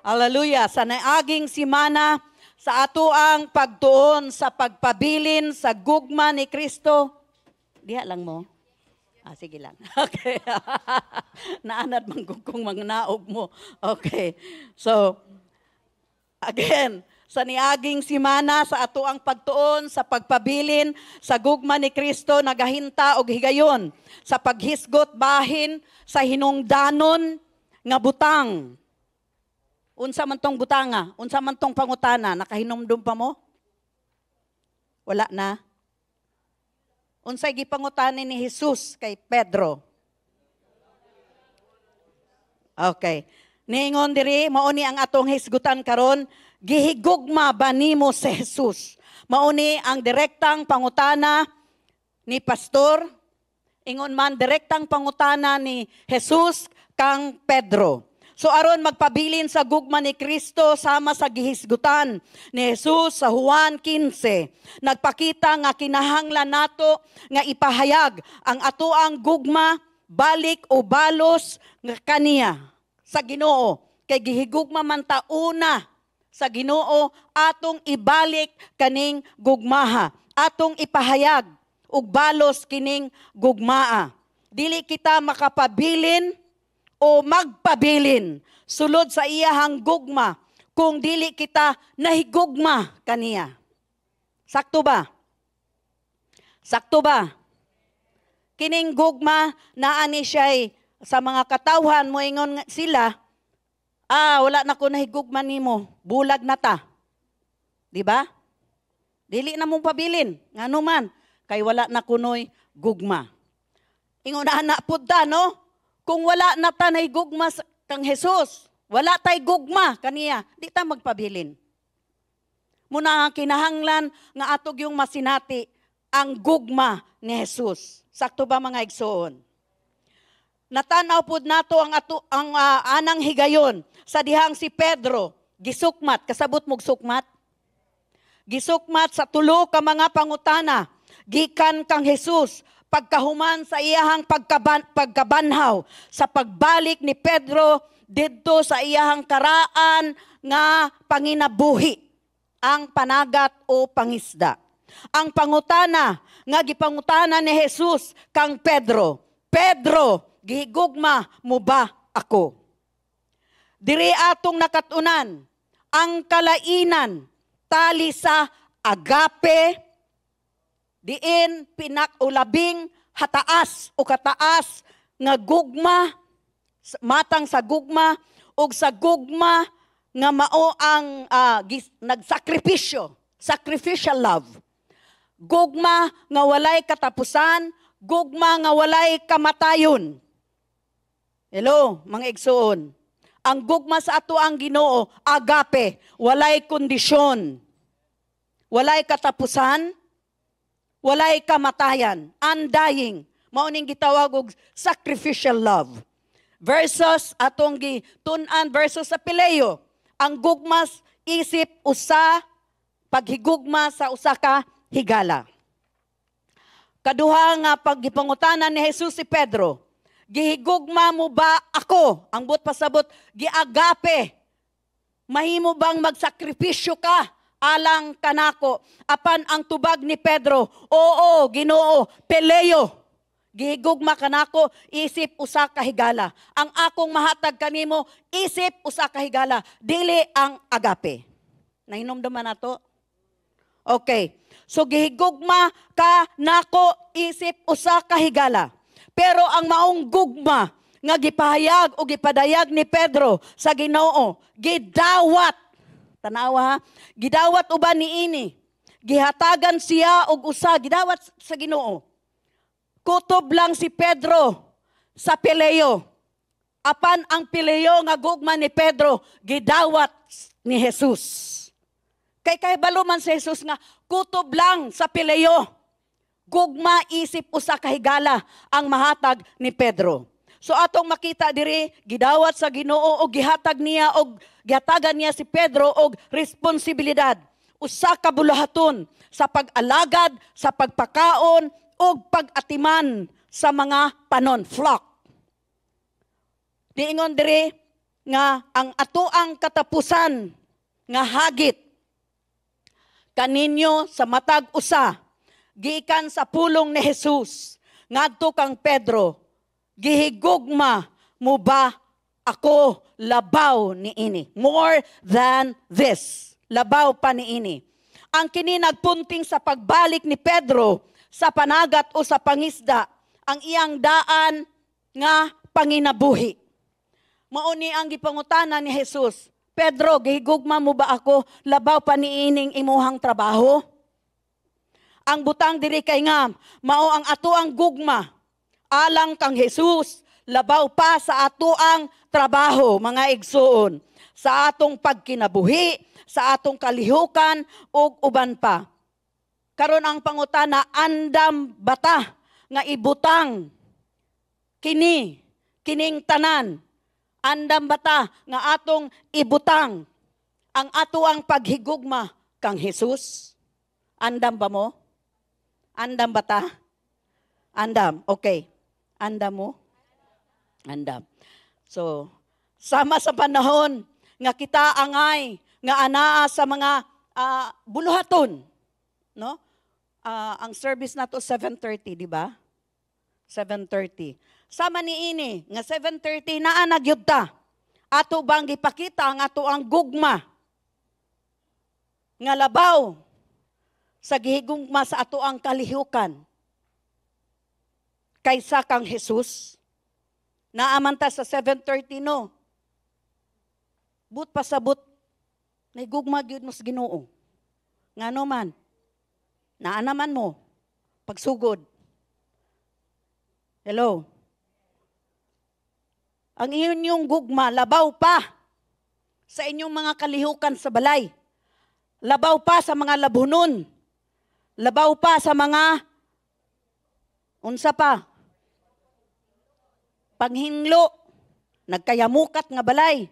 Hallelujah. Sa naaging simana, sa atuang pagtuon sa pagpabilin sa gugma ni Kristo. Diha lang mo. Sige lang. Okay. Naanad manggugkong mga naog mo. Okay. So, again, sa niaging simana, sa atuang pagtuon, sa pagpabilin, sa gugma ni Kristo, nagahinta og higayon, sa paghisgot bahin, sa hinungdanon nga butang. Unsa man tong butanga, unsa man tong pangutana, nakahinumdum pa mo? Wala na. Unsay gipangutani ni Jesus kay Pedro? Okay. Niingon diri, mao ni ang atong hisgutan karon, gihigugma ba nimo si Jesus? Mao ni ang direktang pangutana ni pastor, ingon man direktang pangutana ni Jesus kang Pedro. So aron magpabilin sa gugma ni Kristo sama sa gihisgutan ni Jesus sa Juan 15. Nagpakita nga kinahanglan nato nga ipahayag ang atoang gugma balik o balos nga kaniya sa Ginoo. Kay gihigugma man ta una sa Ginoo atong ibalik kaning gugmaha. Atong ipahayag og balos kining gugmaa. Dili kita makapabilin o magpabilin sulod sa iyahang gugma kung dili kita nahigugma kaniya. Sakto ba? Sakto ba? Kining gugma naa ni siya'y sa mga katawhan mo ingon sila, wala na ko nahigugma nimo, bulag na ta. Di ba? Dili na mong pabilin, ngano man kay wala na kunoy gugma. Ingon na pud ta no? Kung wala na ta nahigugma kang Jesus, wala tay gugma kaniya, di ta magpabilin. Muna kinahanglan nga atog yung masinati ang gugma ni Jesus. Sakto ba mga igsoon? Natanaw pud nato ang anang higayon sa dihang si Pedro gisukmat, kasabot mog sukmat. Gisukmat sa tulo ka mga pangutana gikan kang Jesus. Pagkahuman sa iyahang pagkabanhaw, sa pagbalik ni Pedro didto sa iyahang karaan nga panginabuhi, ang panagat o pangisda. Ang pangutana nga gipangutana ni Jesus kang Pedro, Pedro, gihigugma mo ba ako? Diri atong nakatunan ang kalainan tali sa agape, diin pinakulabing hataas o kataas nga gugma, matang sa gugma o sa gugma nga mao ang nagsakripisyo, sacrificial love. Gugma nga walay katapusan, gugma nga walay kamatayon. Hello, mga igsoon. Ang gugma sa ato ang Ginoo, agape, walay kondisyon, walay katapusan, walay kamatayan, undying. Mao ning gitawag og sacrificial love. Versus atong gitun-an versus sa Pileo. Ang gugmas isip usa, paghigugma sa usa ka higala. Kaduha nga paggipangutanan ni Jesus si Pedro, gihigugma mo ba ako? Ang but pasabot, giagape. Mahimo bang magsakripisyo ka? Alang kanako, apan ang tubag ni Pedro, oo, Ginoo, Peleo, gihigugma kanako, isip usa ka higala. Ang akong mahatag kanimo, isip usa ka higala, dili ang agape. Nahinomduman nato? Okay. So gihigugma ka nako, isip usa ka higala. Pero ang maong gugma nga gipahayag o gipadayag ni Pedro sa Ginoo, gidawat. Tanawa ha, gidawat uban niini. Gihatagan siya og usa, gidawat sa Ginoo. Kutob lang si Pedro sa Peleo. Apan ang Peleo nga gugma ni Pedro, gidawat ni Jesus. Kay balo man si Jesus nga kutob lang sa Peleo. Gugma isip usa ka higala ang mahatag ni Pedro. So atong makita diri, gidawat sa Ginoo o gihatagan niya si Pedro og responsibilidad. Usa ka bulahaton sa pag-alagad, sa pagpakaon o pag-atiman sa mga panon, flock. Diingon diri, nga ang atoang katapusan nga hagit kaninyo sa matag usa gikan sa pulong ni Jesus ngadto kang Pedro, gihigugma mo ba ako labaw ni ini? More than this, labaw pa ni ini. Ang kini nagpunting sa pagbalik ni Pedro sa panagat o sa pangisda, ang iyang daan nga panginabuhi. Mauni ang gipangutana ni Jesus, Pedro, gihigugma mo ba ako labaw pa niining imuhang trabaho? Ang butang diri kay nga, mao ang atoang gugma, alang kang Jesus, labaw pa sa atoang trabaho, mga igsuon, sa atong pagkinabuhi, sa atong kalihukan, ug uban pa. Karon ang pangutana, andam bata nga ibutang kining tanan, andam bata nga atong ibutang ang atoang paghigugma kang Jesus? Andam ba mo? Andam bata? Andam, okay. Andam mo? Andam. So, sama sa panahon nga kita angay nga anaa sa mga buluhaton, no? Ang service nato 7:30, di ba? 7:30. Sama ni ini nga 7:30 naa nagyud ta. Ato bang gipakita ang ato ang gugma nga labaw sa gihigugma sa ato ang kalihukan kaysa kang Jesus? Naaman ta sa 7:30 no. But pasabot naigugma gyud mo sa Ginoo. Ngano man? Naa naman mo pagsugod. Hello. Ang inyong gugma, labaw pa sa inyong mga kalihukan sa balay. Labaw pa sa mga labunon. Labaw pa sa mga, unsa pa? Panghinlo. Nagkayamukat nga balay.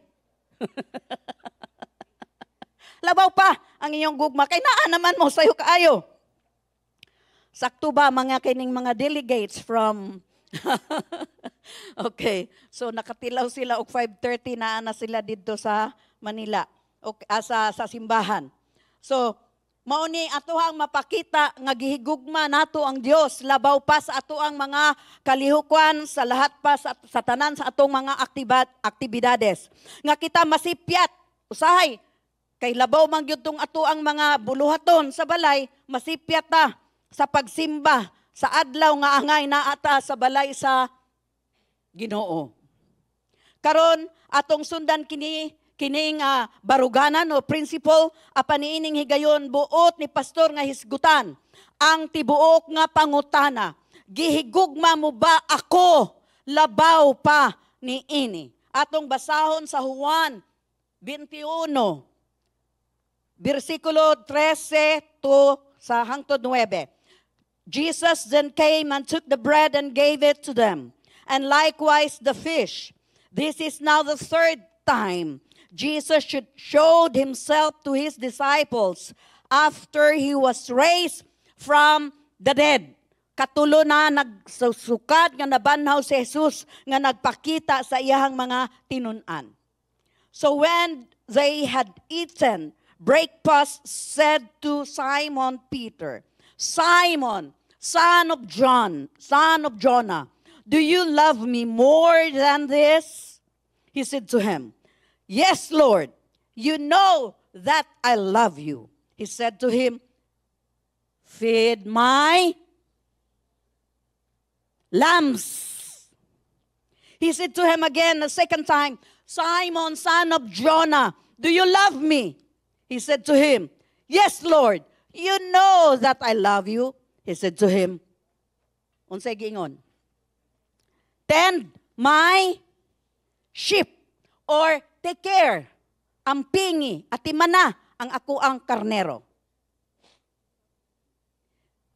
Labaw pa ang inyong gugma. Kay naa naman mo sayo kaayo. Sakto ba mga kining mga delegates from okay. So nakatilaw sila og 5:30 na sila didto sa Manila. Okay, sa simbahan. So mao ni atohang mapakita nga gihigugma nato ang Dios labaw pa sa atoang mga kalihukan, sa lahat pa sa tanan sa atong mga aktibidades. Nga kita masipyat usahay kay labaw man gyud tong atoang mga buluhaton sa balay, masipyat ta sa pagsimba sa adlaw nga angay naata sa balay sa Ginoo. Karon atong sundan kining baruganan o principle apan niining higayon buot ni pastor nga hisgutan ang tibuok nga pangutana. Gihigugma mo ba ako labaw pa ni ini? Atong basahon sa Juan 21 versikulo 13 to sa hangtod 9. Jesus then came and took the bread and gave it to them, and likewise the fish. This is now the third time Jesus showed himself to his disciples after he was raised from the dead. Katulo na nagsusukad nga nabanhaw si Jesus nga nagpakita sa iyahang mga tinun-an. So when they had eaten breakfast, said to Simon Peter, Simon, son of Jonah, do you love me more than this? He said to him, Yes, Lord, you know that I love you. He said to him, Feed my lambs. He said to him again the second time, Simon, son of Jonah, do you love me? He said to him, Yes, Lord, you know that I love you. He said to him, unsay giingon? Tend my sheep, or take care, ampingi, atimana ang ako ang karnero.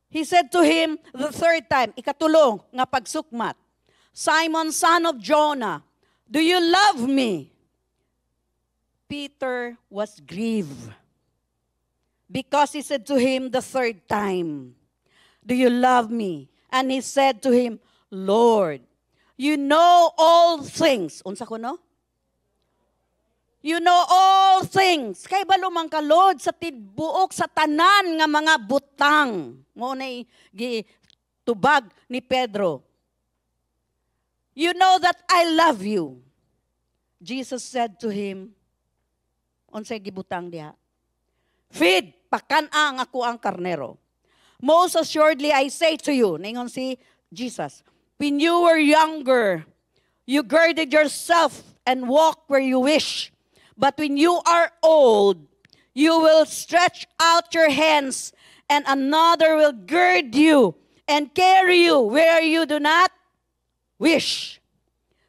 He said to him the third time, ikatulong nga pagsukmat, Simon, son of Jonah, do you love me? Peter was grieved because he said to him the third time, do you love me? And he said to him, Lord, you know all things. Unsa ko no? You know all things. Kay balo man ka, Lord, sa tidbuok sa tanan nga mga butang. Mo na tubag ni Pedro. You know that I love you. Jesus said to him, unsay gibutang diha? Feed, pakan-ang ako ang karnero. Most assuredly I say to you, ningon si Jesus, when you were younger, you girded yourself and walked where you wish. But when you are old, you will stretch out your hands, and another will gird you and carry you where you do not wish.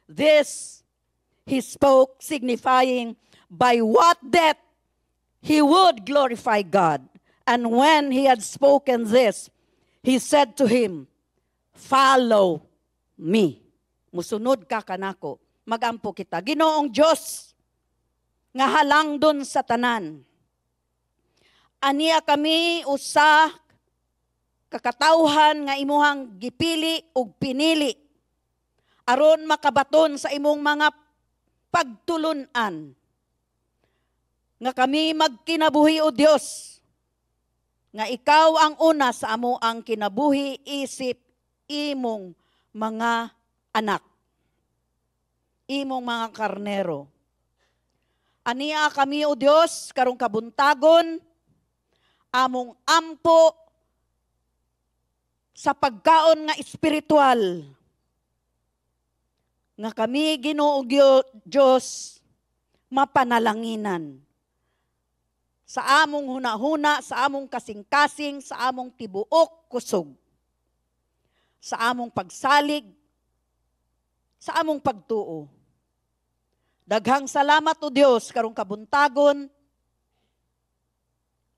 This he spoke, signifying by what death he would glorify God. And when he had spoken this, he said to him, follow me. Musunod ka kanako. Magampo kita. Ginoong Diyos, nga halang dun sa tanan. Aniya kami usa kakatawhan nga imuhang gipili ug pinili aron makabaton sa imong mga pagtulunan. Nga kami magkinabuhi o Dios, nga ikaw ang una sa amo ang kinabuhi isip imong mga anak, imong mga karnero. Aniya kami o Dios karong kabuntagon, among ampo sa pagkaon nga espiritual. Nga kami Ginoo Dios mapanalanginan. Sa among hunahuna, sa among kasing-kasing, sa among tibuok kusog. Sa among pagsalig, sa among pagtuo. Daghang salamat o Dios karong kabuntagon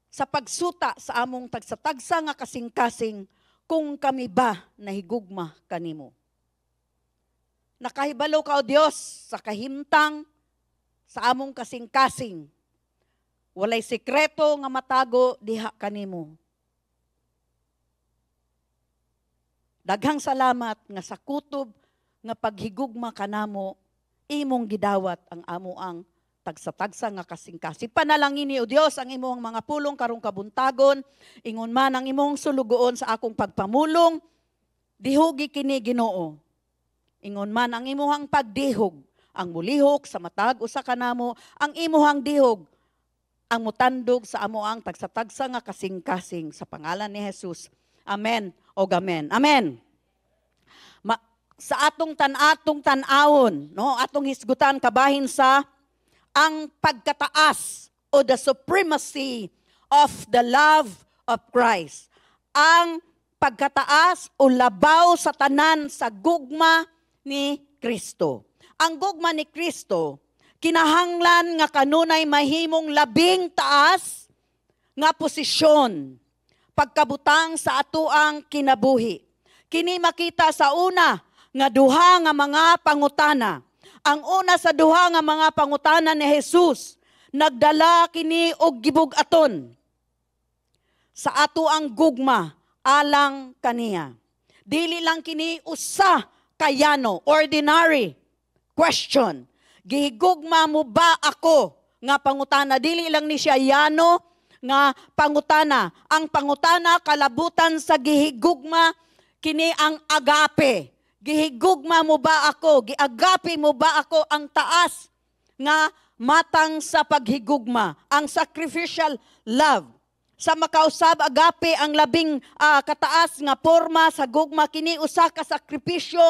sa pagsuta sa among tagsatagsa nga kasing-kasing kung kami ba nahigugma kanimo. Nakahibalo ka o Dios sa kahimtang sa among kasing-kasing. Walay sekreto nga matago diha kanimo. Daghang salamat nga sa kutob nga paghigugma kanamo imong gidawat ang amo ang tagsa-tagsa nga kasing-kasing. Panalangin ni o Dios ang imong mga pulong karong kabuntagon, ingon man ang imong sulugoon sa akong pagpamulong, dihugi kini Ginoo. Ingon man ang imong pagdihog, ang mulihok sa matag usa kanamo, ang imong dihog, ang mutandog sa amo ang tagsa-tagsa nga kasing-kasing sa pangalan ni Jesus. Amen o amen. Amen. Sa atong tanawon, no, atong hisgutan kabahin sa ang pagkataas o the supremacy of the love of Christ. Ang pagkataas o labaw sa tanan sa gugma ni Kristo. Ang gugma ni Kristo, kinahanglan nga kanunay mahimong labing taas nga posisyon pagkabutang sa atuang kinabuhi. Kini makita sa una nga duha nga mga pangutana. Ang una sa duha nga mga pangutana ni Jesus, nagdala kini og gibug-aton sa ato ang gugma alang kaniya. Dili lang kini usa kayano, ordinary question. Gihigugma mo ba ako nga pangutana? Dili lang ni siya yano nga pangutana. Ang pangutana kalabutan sa gihigugma kini ang agape. Gihigugma mo ba ako? Giagapi mo ba ako ang taas nga matang sa paghigugma? Ang sacrificial love. Sa makausab agape ang labing kataas nga porma sa gugma kini usa ka sakripisyo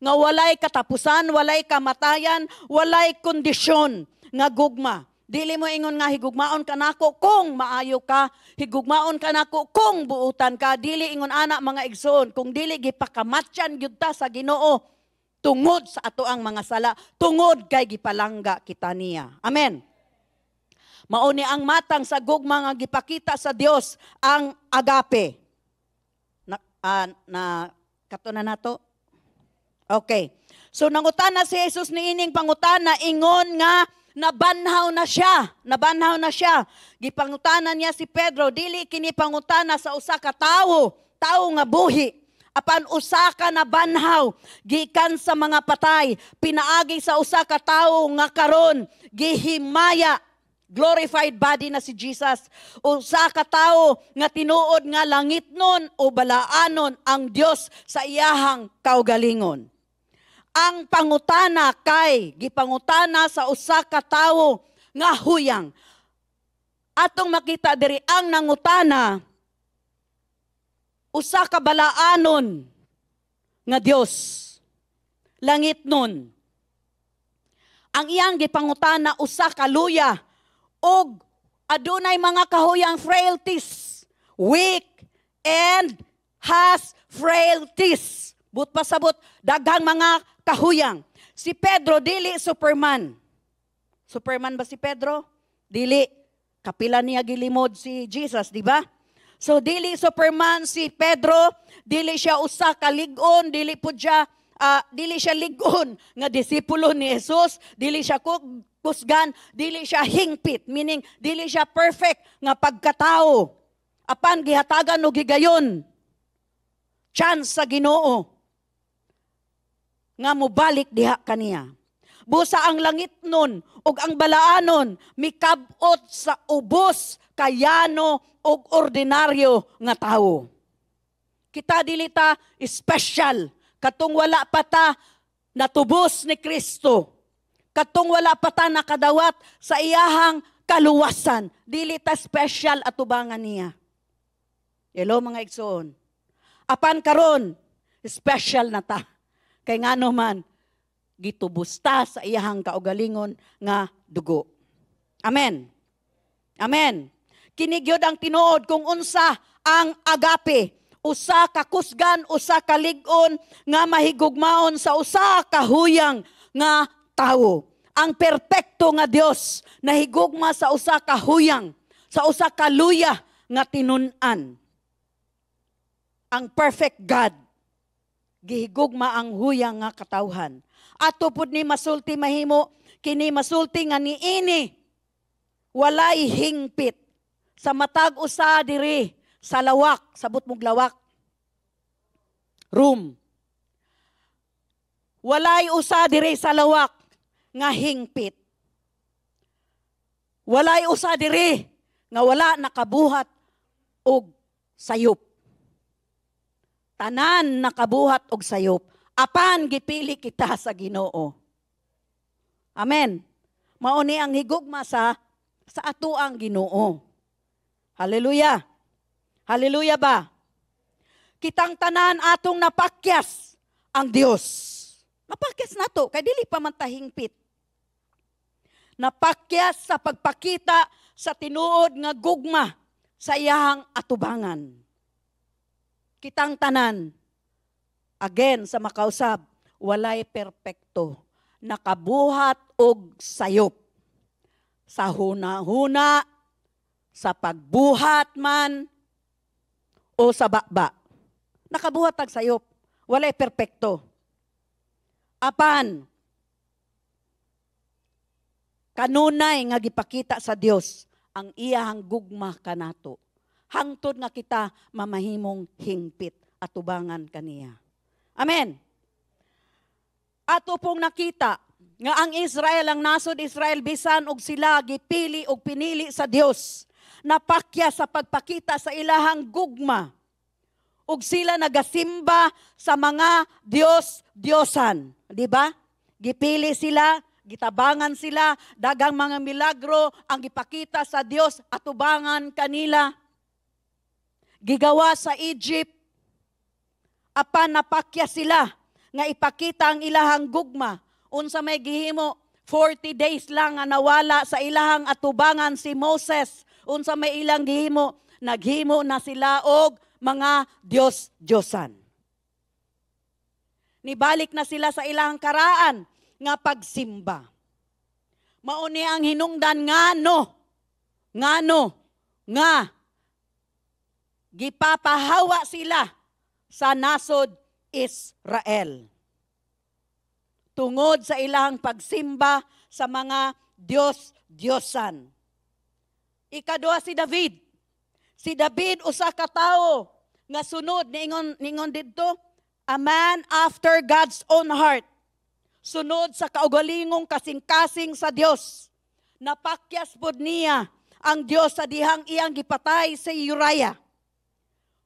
nga walay katapusan, walay kamatayan, walay kondisyon nga gugma. Dili mo ingon nga higugmaon ka nako kung maayo ka, higugmaon ka nako kung buutan ka. Dili ingon ana mga igsoon, kung dili gipakamatyan gyud ta sa Ginoo tungod sa ato ang mga sala, tungod kay gipalangga kita niya. Amen. Mao ni ang matang sa gugma nga gipakita sa Dios ang agape. Katuna nato. Okay. So nangutana si Jesus niining pangutana ingon nga nabanhaw na siya. Nabanhaw na siya. Gipangutanan niya si Pedro, dili kini pangutana sa usa ka tawo nga buhi. apan usa ka na banhaw gikan sa mga patay, pinaagi sa usa ka tawo nga karon gihimaya, glorified body na si Jesus. Usa ka tawo nga tinuod nga langitnon o balaanon ang Dios sa iyahang kaugalingon. Ang pangutana kay gipangutana sa usa ka tawo nga huyang. Atong makita diri ang nangutana usa ka balaanon nga Dios, langitnon. Ang iyang gipangutana usa ka luya og adunay mga kahuyang frailties, weak and has frailties. But pasabot daghang mga kahuyang. Si Pedro dili Superman. Superman ba si Pedro? Dili. Kapila niya gilimod si Jesus, di ba? So dili Superman si Pedro, dili siya usa ka lig-on, dili siya lig-on nga disipulo ni Jesus, dili siya kusgan, dili siya hingpit, meaning dili siya perfect nga pagkatao. Apan gihatagan og gigayon chance sa Ginoo nga mobalik diha kaniya. Busa ang langit nun ug ang balaanon mikabot sa ubos kayano ug ordinaryo nga tawo. Kita dili ta special katong wala pa ta natubos ni Kristo. Katong wala pa ta nakadawat sa iyahang kaluwasan, dili ta special atubangan niya. Hello mga igsoon. Apan karon special na ta. Kay ngano man gitubos ta sa iyahang kaugalingon nga dugo. Amen. Amen. Kinigyod ang tinuod kung unsa ang agape, usa ka kusgan, usa ka lig-on nga mahigugmaon sa usa ka huyang nga tawo. Ang perpekto nga Dios nahigugma sa usa ka huyang, sa usa ka luya nga tinun-an. Ang perfect God gihigugma ang huyang nga katawhan. Ato pud ni masulti mahimo kini masulti nga niini walay hingpit sa matag usa diri sa lawak, sabot mong lawak room. Walay usa diri sa lawak nga hingpit. Walay usa diri nga wala nakabuhat og sayop. Tanan nakabuhat og sayop. Apan gipili kita sa Ginoo. Amen. Mao ni ang higugma sa ato ang Ginoo. Hallelujah. Hallelujah ba? Kitang tanan atong napakyas ang Dios. Napakyas nato kay dili pa man ta hingpit. Napakyas sa pagpakita sa tinuod nga gugma sa iyahang atubangan. Kitang tanan again sa makausab, walay perpekto, nakabuhat og sayop. Sa huna-huna, sa pagbuhat man, o sa bakba. Nakabuhat ang sayop, walay perpekto. Apan, kanunay nga gipakita sa Dios ang iyahang gugma kanato. Hangtod nga kita mamahimong hingpit atubangan kaniya. Amen. Ato pong nakita nga ang Israel, ang nasod Israel, bisan og sila gipili og pinili sa Dios, napakya sa pagpakita sa ilahang gugma. Og sila nagasimba sa mga Diyos-Diyosan. Di ba? Gipili sila, gitabangan sila, dagang mga milagro ang gipakita sa Dios atubangan kanila. Gigawa sa Egypt, apan napakya sila nga ipakita ang ilahang gugma. Unsa may gihimo, 40 days lang nga nawala sa ilahang atubangan si Moses. Unsa may ilang gihimo, naghimo na sila og mga Diyos-Diyosan. Nibalik na sila sa ilahang karaan nga pagsimba. Mauni ang hinungdan nga gipapahawa sila sa nasod Israel. Tungod sa ilahang pagsimba sa mga Diyos-Diyosan. Ikadua si David. Si David usa ka tawo nga sunod ningon didto A man after God's own heart. Sunod sa kaugalingong kasing-kasing sa Dios. Napakyas pod niya ang Dios sa dihang iyang gipatay sa Uriah.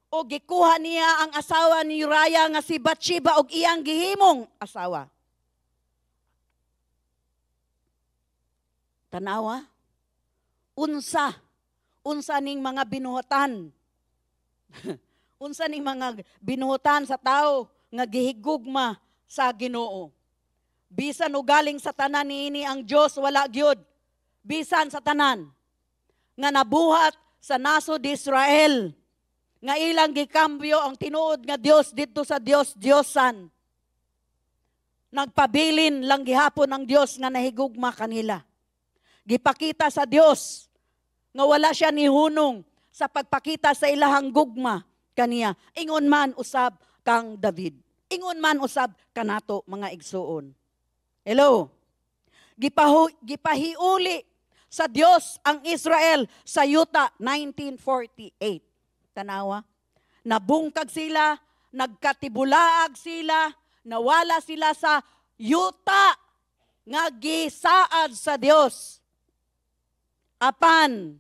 O gikuha niya ang asawa ni Uriah nga si Bathsheba og iyang gihimong asawa. Tanawa, unsa ning mga binuhatan. Unsa ning mga binuhatan sa tao nga gihigugma sa Ginoo. Bisan o galing sa tanan niini ang Dios wala gyud. Bisan sa tanan nga nabuhat sa nasod Israel nga ilang gikambyo ang tinuod nga Dios didto sa Diyosan. Nagpabilin lang gihapon ang Dios nga nahigugma kanila. Gipakita sa Dios nga wala siya nihunong sa pagpakita sa ilahang gugma kaniya. Ingon man usab kang David. Ingon man usab kanato mga igsuon. Hello. Gipahiuli sa Dios ang Israel sa yuta 1948. Tanawa. Nabungkag sila, nagkatibulaag sila, nawala sila sa yuta nga gisaad sa Dios. Apan,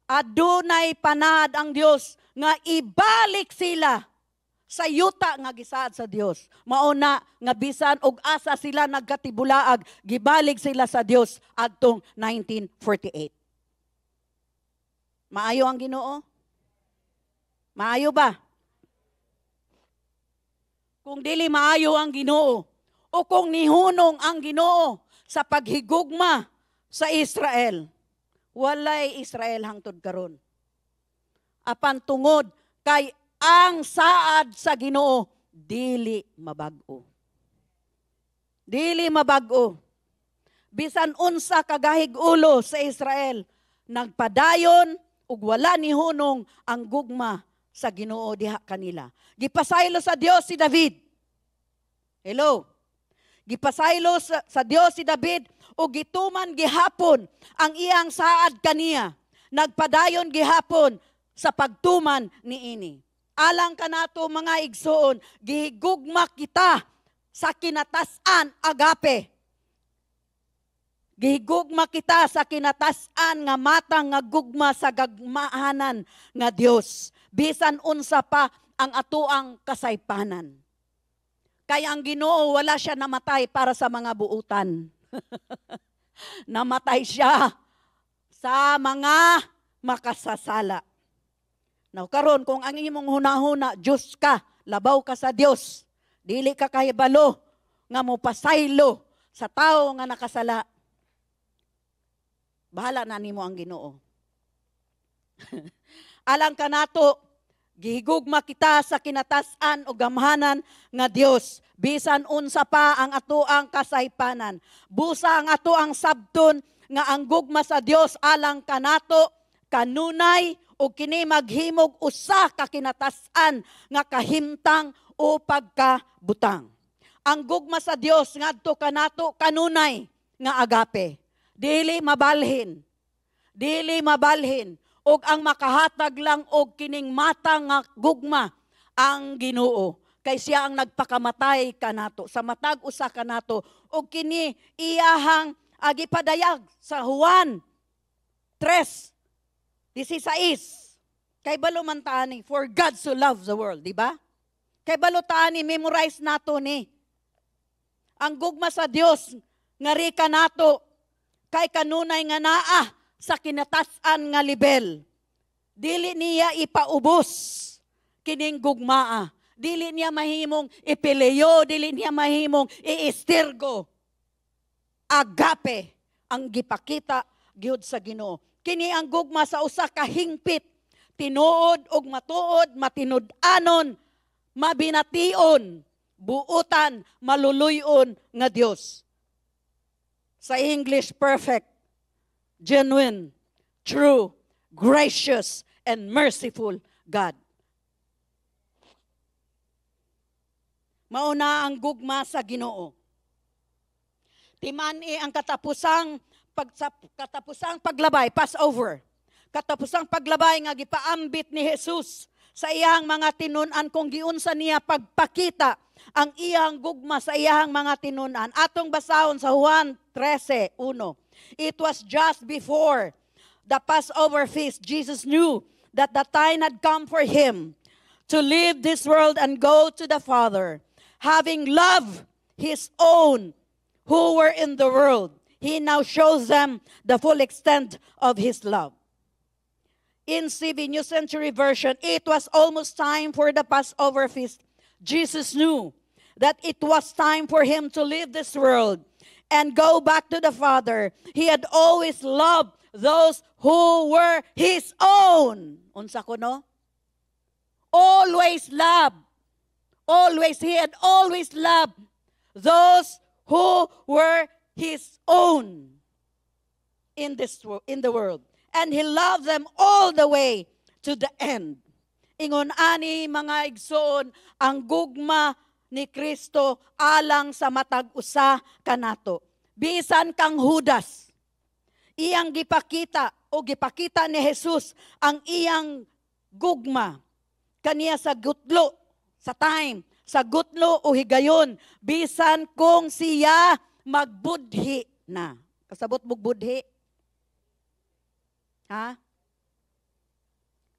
adunay panad ang Dios nga ibalik sila sa yuta nga gisaad sa Dios. Mauna nga bisan og asa sila nagkatibulaag, gibalik sila sa Dios adtong 1948. Maayo ang Ginoo? Maayo ba? Kung dili maayo ang Ginoo o kung nihunong ang Ginoo sa paghigugma sa Israel, walay Israel hangtod karon. Apan tungod kay ang saad sa Ginoo dili mabag-o. Dili mabag-o. Bisan unsa kagahig ulo sa Israel, nagpadayon ug wala ni hunong ang gugma sa Ginoo diha kanila. Gipasaylo sa Dios si David. Hello. Gipasaylo sa Dios si David o gituman gihapon ang iyang saad kaniya. Nagpadayon gihapon sa pagtuman niini. Alang kanato mga igsoon, gihigugma kita sa kinatasan agape. Gihigugma kita sa kinatasan nga matang nga gugma sa gagmahanan nga Dios. Bisan unsa pa ang atuang kasaypanan. Kaya ang Ginoo wala siya namatay para sa mga buutan. Namatay siya sa mga makasasala. Now karon kung ang imong hunahuna Diyos ka, labaw ka sa Dios, dili ka kahibalo nga mo pasaylo sa tao nga nakasala. Bahala na nimo ang Ginoo. Alang kanato, gihigugma kita sa kinatasan o gamhanan nga Dios. Bisan unsa pa ang atoang kasaypanan. Busa ang atoang sabton nga ang gugma sa Dios alang kanato, kanunay o kini maghimog usa ka kinatasan nga kahimtang o pagkabutang. Ang gugma sa Dios ngadto kanato kanunay nga agape. Dili mabalhin. Dili mabalhin. Og ang makahatag lang og kining mata nga gugma ang Ginoo. Kay siya ang nagpakamatay kanato. Sa matag usa kanato. Og kini iyahang agipadayag sa Juan 3:16. Kay balo man taani, for God so loves the world, di ba? Kay balo taani, memorize nato ni. Ang gugma sa Dios nga rika nato kay kanunay nga naa sa kinatasan nga level. Dili niya ipaubos kining gugmaa. Dili niya mahimong ipileo, dili niya mahimong iistirgo. Agape ang gipakita gyud sa Ginoo. Kini ang gugma sa usa ka hingpit, tinuod og matuod, matinud-anon, mabination, buutan, maluluyon nga Dios. Sa English, perfect, genuine, true, gracious, and merciful God. Mauna ang gugma sa Ginoo. Timani ang katapusang paglabay, Passover. Katapusang paglabay nga gipaambit ni Jesus sa iyang mga tinun-an kung giunsa niya pagpakita ang iyang gugma sa iyang mga tinun-an. Atong basahon sa Juan 13:1. It was just before the Passover feast. Jesus knew that the time had come for him to leave this world and go to the Father. Having loved his own who were in the world, he now shows them the full extent of his love. In CB New Century Version, it was almost time for the Passover feast. Jesus knew that it was time for him to leave this world and go back to the Father. He had always loved those who were his own. Unsa ko no? Always loved. Always, he had always loved those who were his own in the world. And he loved them all the way to the end. Ingon ani mga igsoon, ang gugma ni Kristo alang sa matag usa kanato. Bisan kang Judas, iyang gipakita o gipakita ni Jesus ang iyang gugma kaniya sa gutlo, sa time, sa gutlo o higayon, bisan kung siya magbudhi na. Kasabot mo budhi? Ha?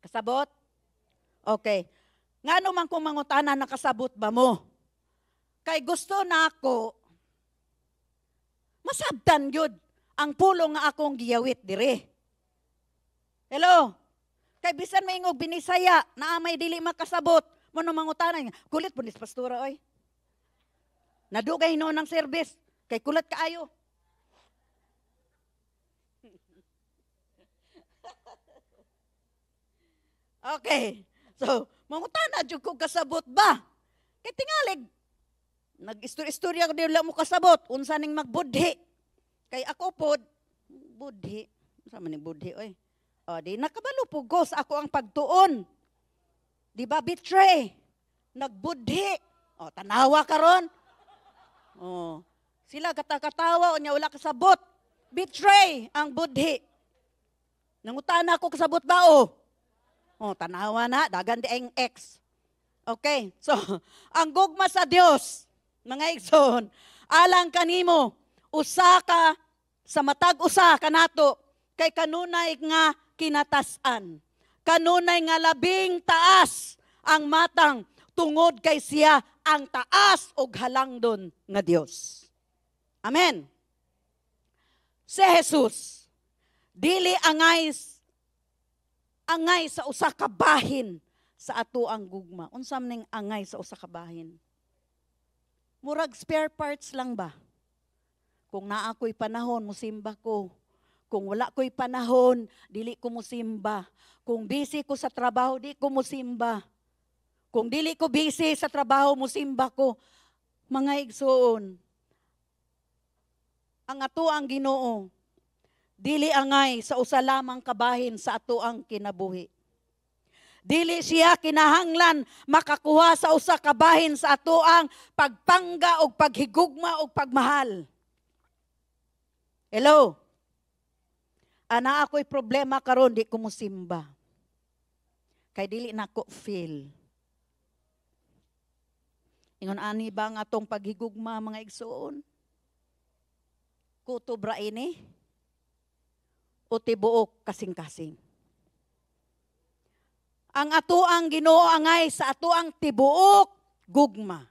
Kasabot? Okay. Nga naman kung mangutana, nakasabot ba mo? Kay gusto na ako, masabtan yun ang pulong nga akong giyawit dire. Hello? Kay bisan maingog binisaya, na may dili makasabot, mo nang mangutana niya, kulit po nis pastora, oy. Nadugay no ng service, kay kulat kaayo. Okay. So, mangutana jud ko kasabot ba? Kay tingalig nag-istorya ko nila mo kasabot unsa ning magbudhi. Kay ako pod budhi. Unsa man ning budhi oy? O di nakabalo pug ko sa ako ang pagtuon. Di ba betray? Nagbudhi. O tanawa karon. O sila katakatawa unya wala kasabot. Betray ang budhi. Nangutana ko kasabot ba o? Oh, tanawa na, dagan di ang X. Okay, so, ang gugma sa Dios, mga igsoon, alang kanimo, usa ka sa matag usa kanato, kay kanunay nga kinatasan. Kanunay nga labing taas ang matang tungod kay siya ang taas og halangdon nga Dios. Amen. Si Jesus, dili angay sa usa ka bahin sa ato ang gugma. Unsa man ning angay sa usa ka bahin? Murag spare parts lang ba? Kung naa ko'y panahon, musimba ko. Kung wala ko'y panahon, dili ko musimba. Kung busy ko sa trabaho, di ko musimba. Kung dili ko busy sa trabaho, musimba ko. Mga igsoon, ang ato ang Ginoo, dili angay sa usa lamang kabahin sa ato ang kinabuhi. Dili siya kinahanglan makakuha sa usa kabahin sa ato ang pagpangga o paghigugma o pagmahal. Hello? Ana ako'y problema karon di ko musimba. Kay dili na ko feel. Ingon ani ba nga atong paghigugma mga igsoon? Kutobra ini? O tibuok kasing-kasing. Ang ato ang Ginoo angay sa ato ang tibuok gugma.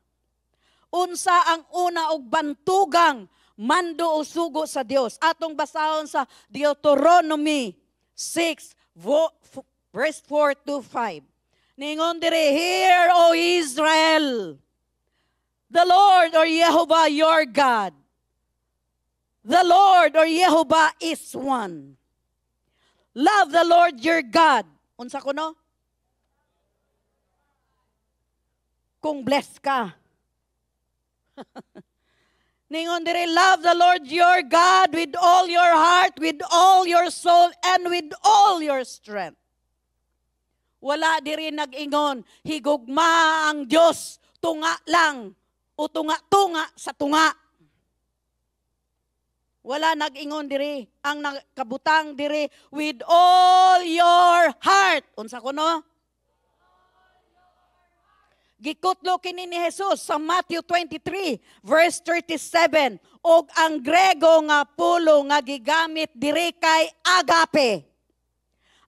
Unsa ang una og bantugang mando o sugo sa Dios. Atong basahon sa Deuteronomy 6 verse 4 to 5. Ningon dire, "Hear, O Israel, the Lord or Jehovah your God. The Lord or Jehovah is one. Love the Lord your God." Unsa ko no? Kung blessed ka. Ningon dire, love the Lord your God with all your heart, with all your soul, and with all your strength. Wala diri nag-ingon, higugma ang Dios, tunga lang, o tunga-tunga sa tunga. Wala nag-ingon diri, ang kabutang diri with all your heart. Unsa ko no? Gikutlo kini ni Jesus sa Matthew 23 verse 37, og ang Grego nga pulo nga gigamit diri kay agape.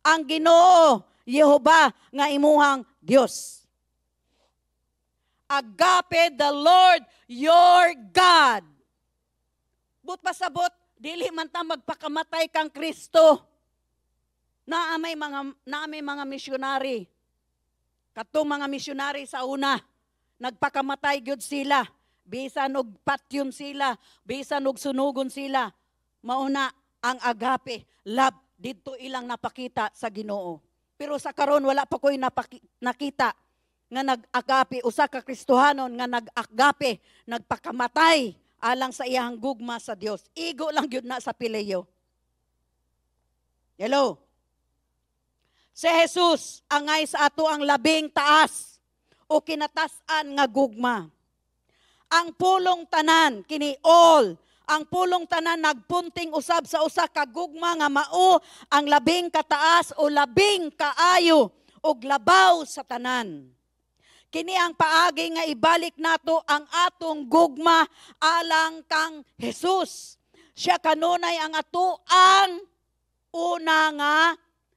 Ang Ginoo Yehova nga imuhang Dios. Agape the Lord your God. But pasabot dili man ta magpakamatay kang Kristo. Naamay mga misyonary. Katong mga misyonary sa una, nagpakamatay gyud sila. Bisan og patyom sila, bisan og sunugon sila. Mauna ang agape, love, didto ilang napakita sa Ginoo. Pero sa karon wala pa ko'y nakita nga nag-agape, usa ka Kristohanon nga nag-agape, nagpakamatay alang sa iyang gugma sa Dios. Igo lang gyud na sa pileyo. Hello? Si Jesus angay sa ato ang labing taas o kinatasan nga gugma. Ang pulong tanan, kini all, ang pulong tanan nagpunting usab sa usa ka gugma nga mao ang labing kataas o labing kaayo og labaw sa tanan. Kini ang paagi nga ibalik nato ang atong gugma alang kang Jesus. Siya kanunay ang ato ang una nga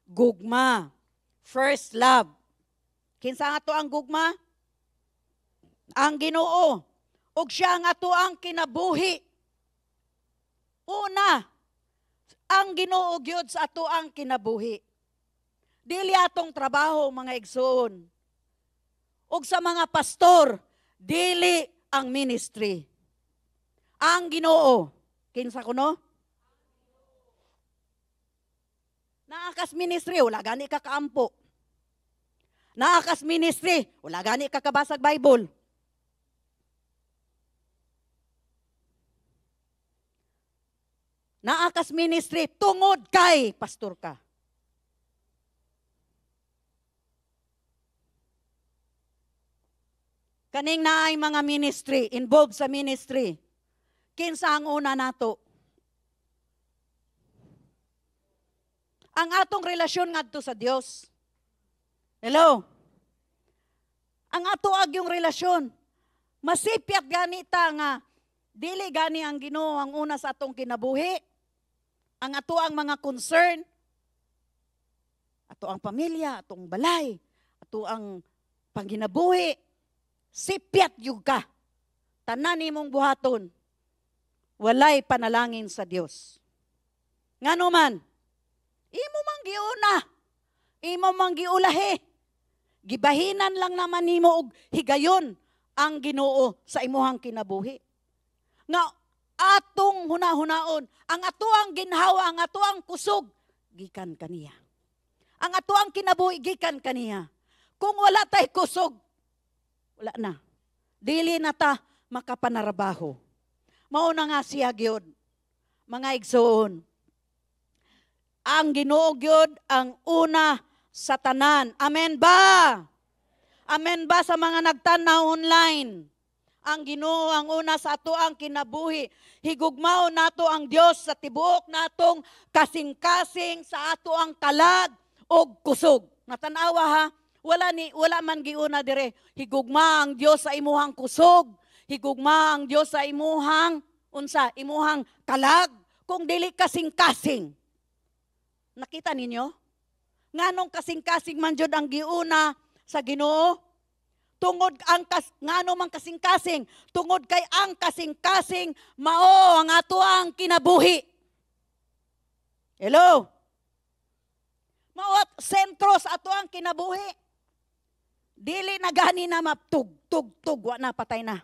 gugma. First love. Kinsa nga to ang gugma? Ang Ginoo. Og siya nga to ang kinabuhi. Una, ang Ginoo gyud sa ato ang kinabuhi. Dili atong trabaho mga igsoon. Og sa mga pastor, dili ang ministry. Ang Ginoo. Kinsa kuno? Naakas ministry, wala gani ka kaampo. Naakas ministry, wala gani ka kabasag Bible. Naakas ministry, tungod kay pastor ka. Kaning naay mga ministry, involved sa ministry. Kinsa ang una nato? Ang atong relasyon ngadto sa Dios. Hello? Ang ato ag yung relasyon. Masipyat gani ta nga dili gani ang Ginoo ang una sa atong kinabuhi. Ang ato ang mga concern, ato ang pamilya, atong balay, ato ang panginabuhi. Sipyat yung ka. Tanan nimong buhaton. Walay panalangin sa Dios. Ngano man, imo mang giuna, imo mang giulahi. Gibahinan lang naman nimo og higayon ang Ginoo sa imuhang kinabuhi. Nga atong hunahunaon, ang ato ang ginhawa, ang ato ang kusog, gikan kaniya. Ang ato ang kinabuhi, gikan kaniya. Kung wala tay kusog, wala na. Dili na ta makapanarabaho. Mao na nga siya gyud. Mga igsoon. Ang Ginoo gyud ang una sa tanan. Amen ba? Amen ba sa mga nagtanaw online? Ang Ginoo ang una sa ato ang kinabuhi. Higugmao nato ang Dios sa tibuok natong kasing-kasing sa ato ang kalag og kusog. Natanawa ha? Wala man giuna dire. Higugma ang Dios sa imuhang kusog. Higugma ang Dios sa imuhang imuhang kalag. Kung dili kasing-kasing. Nakita ninyo? Nganong kasing-kasing man jud ang giuna sa Ginoo? Tungod ang ngano man kasing-kasing, tungod kay ang kasing-kasing mao ang ato ang kinabuhi. Hello? Mao sentro sa ato ang kinabuhi. Dili na gani na maptug, wa na, patay na.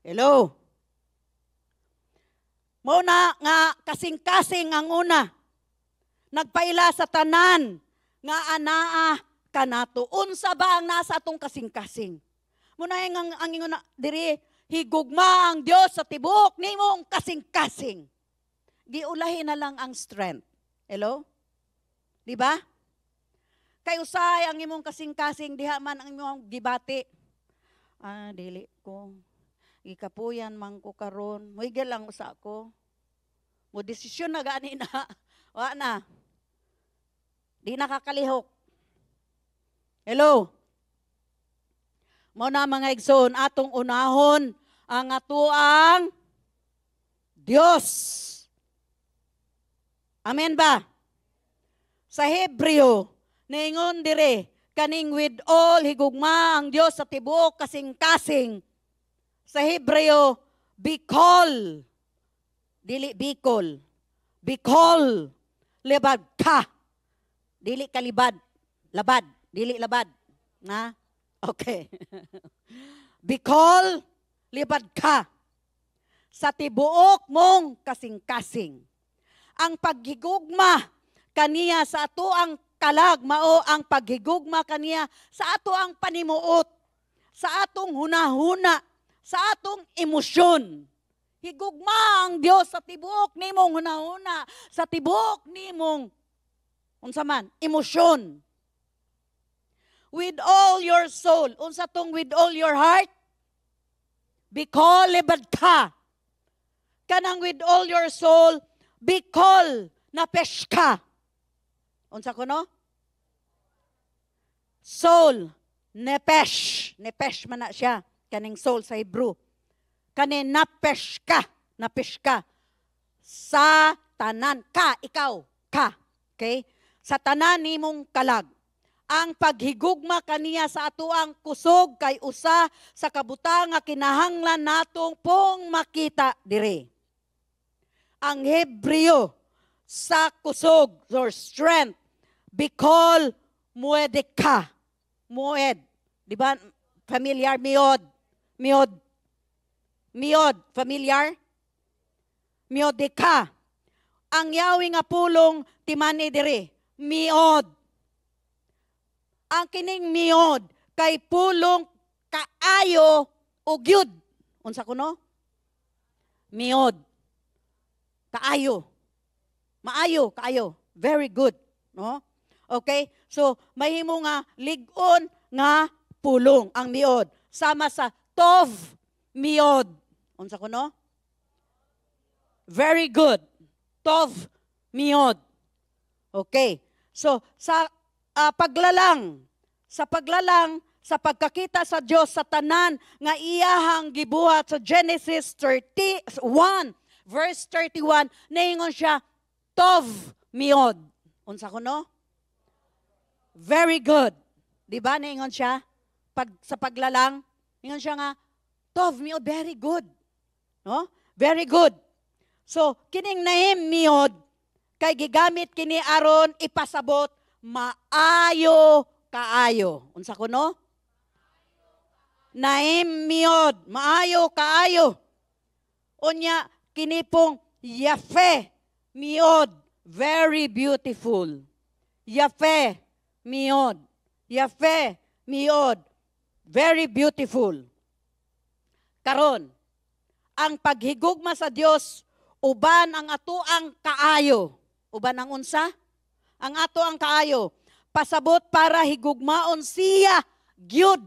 Hello? Mao na nga kasing-kasing ang una. Nagpaila sa tanan nga anaa kanato. Unsa ba ang nasa atong kasing-kasing? Muna ang ingon na diri higugma ang Dios sa tibuok nimong kasing-kasing. Giulahi na lang ang strength. Hello? Di ba? Kay usay ang imong kasing-kasing diha man ang imong gibati. Dili ko. Ikapuyan man ko karon. Muigel lang usa ko. Mo desisyon na gani na. Wa na. Di nakakalihok. Hello. Mao na mga igsoon, atong unahon ang atuang Dios. Amen ba? Sa Hebreo, naingon dire, kaning with all higugma ang Dios sa tibuok kasing-kasing. Sa Hebreo, bikol. Dili bikol. Bikol. Libad ka. Dili kalibad. Labad. Dili labad. Na? Okay. Bikol. Libad ka. Sa tibuok mong kasing-kasing. Ang paghigugma kaniya sa ato ang kalag, mao ang paghigugma kaniya sa ato ang panimuot, sa atong hunahuna, sa atong emosyon. Higugma ang Dios sa tibuok nimong hunahuna, sa tibuok nimong unsa man, emosyon. With all your soul, unsa tong with all your heart? Bikol libad ka. Kanang with all your soul, bikol napesh ka. Unsa ko no? Soul, nepesh. Nepesh man na siya. Kaning soul sa Hebrew. Kaning napesh ka. Napesh ka. Sa tanan. Ka, ikaw. Ka. Okay? Sa tanan nimong kalag. Ang paghigugma kaniya sa atuang kusog kay usa sa kabutang nga kinahanglan natong pong makita dire. Ang Hebreo sa kusog or strength, bikol mued ka. Mued. Di ba? Familiar? Miod. Miod. Miod. Familiar? Miod ka. Ang yawi nga pulong timani dire. Miod. Ang kining miod kay pulong kaayo o gyud. Unsa kuno? Miod. Kaayo. Maayo, kaayo. Very good, no? Okay? So, mahimo nga lig-on nga pulong ang miod sama sa tov miod. Unsa kuno? Very good. Tov miod. Okay. So, sa paglalang, sa pagkakita sa Dios sa tanan nga iyahang gibuhat sa Genesis 31 verse 31, naingon siya, tov miod. Unsa kuno? Very good. Di ba naingon siya? Sa paglalang, naingon siya nga, tov miod, very good. No? Very good. So, kining nahim miod, kay gigamit kini aron ipasabot, maayo kaayo. Unsa kuno? Nahim miod, maayo kaayo. Unya, kini pong yafe miod, very beautiful. Yafe miod. Yafe miod, very beautiful. Karon, ang paghigugma sa Dios uban ang atoang kaayo. Uban ang unsa? Ang atoang kaayo. Pasabot para higugmaon siya gyud.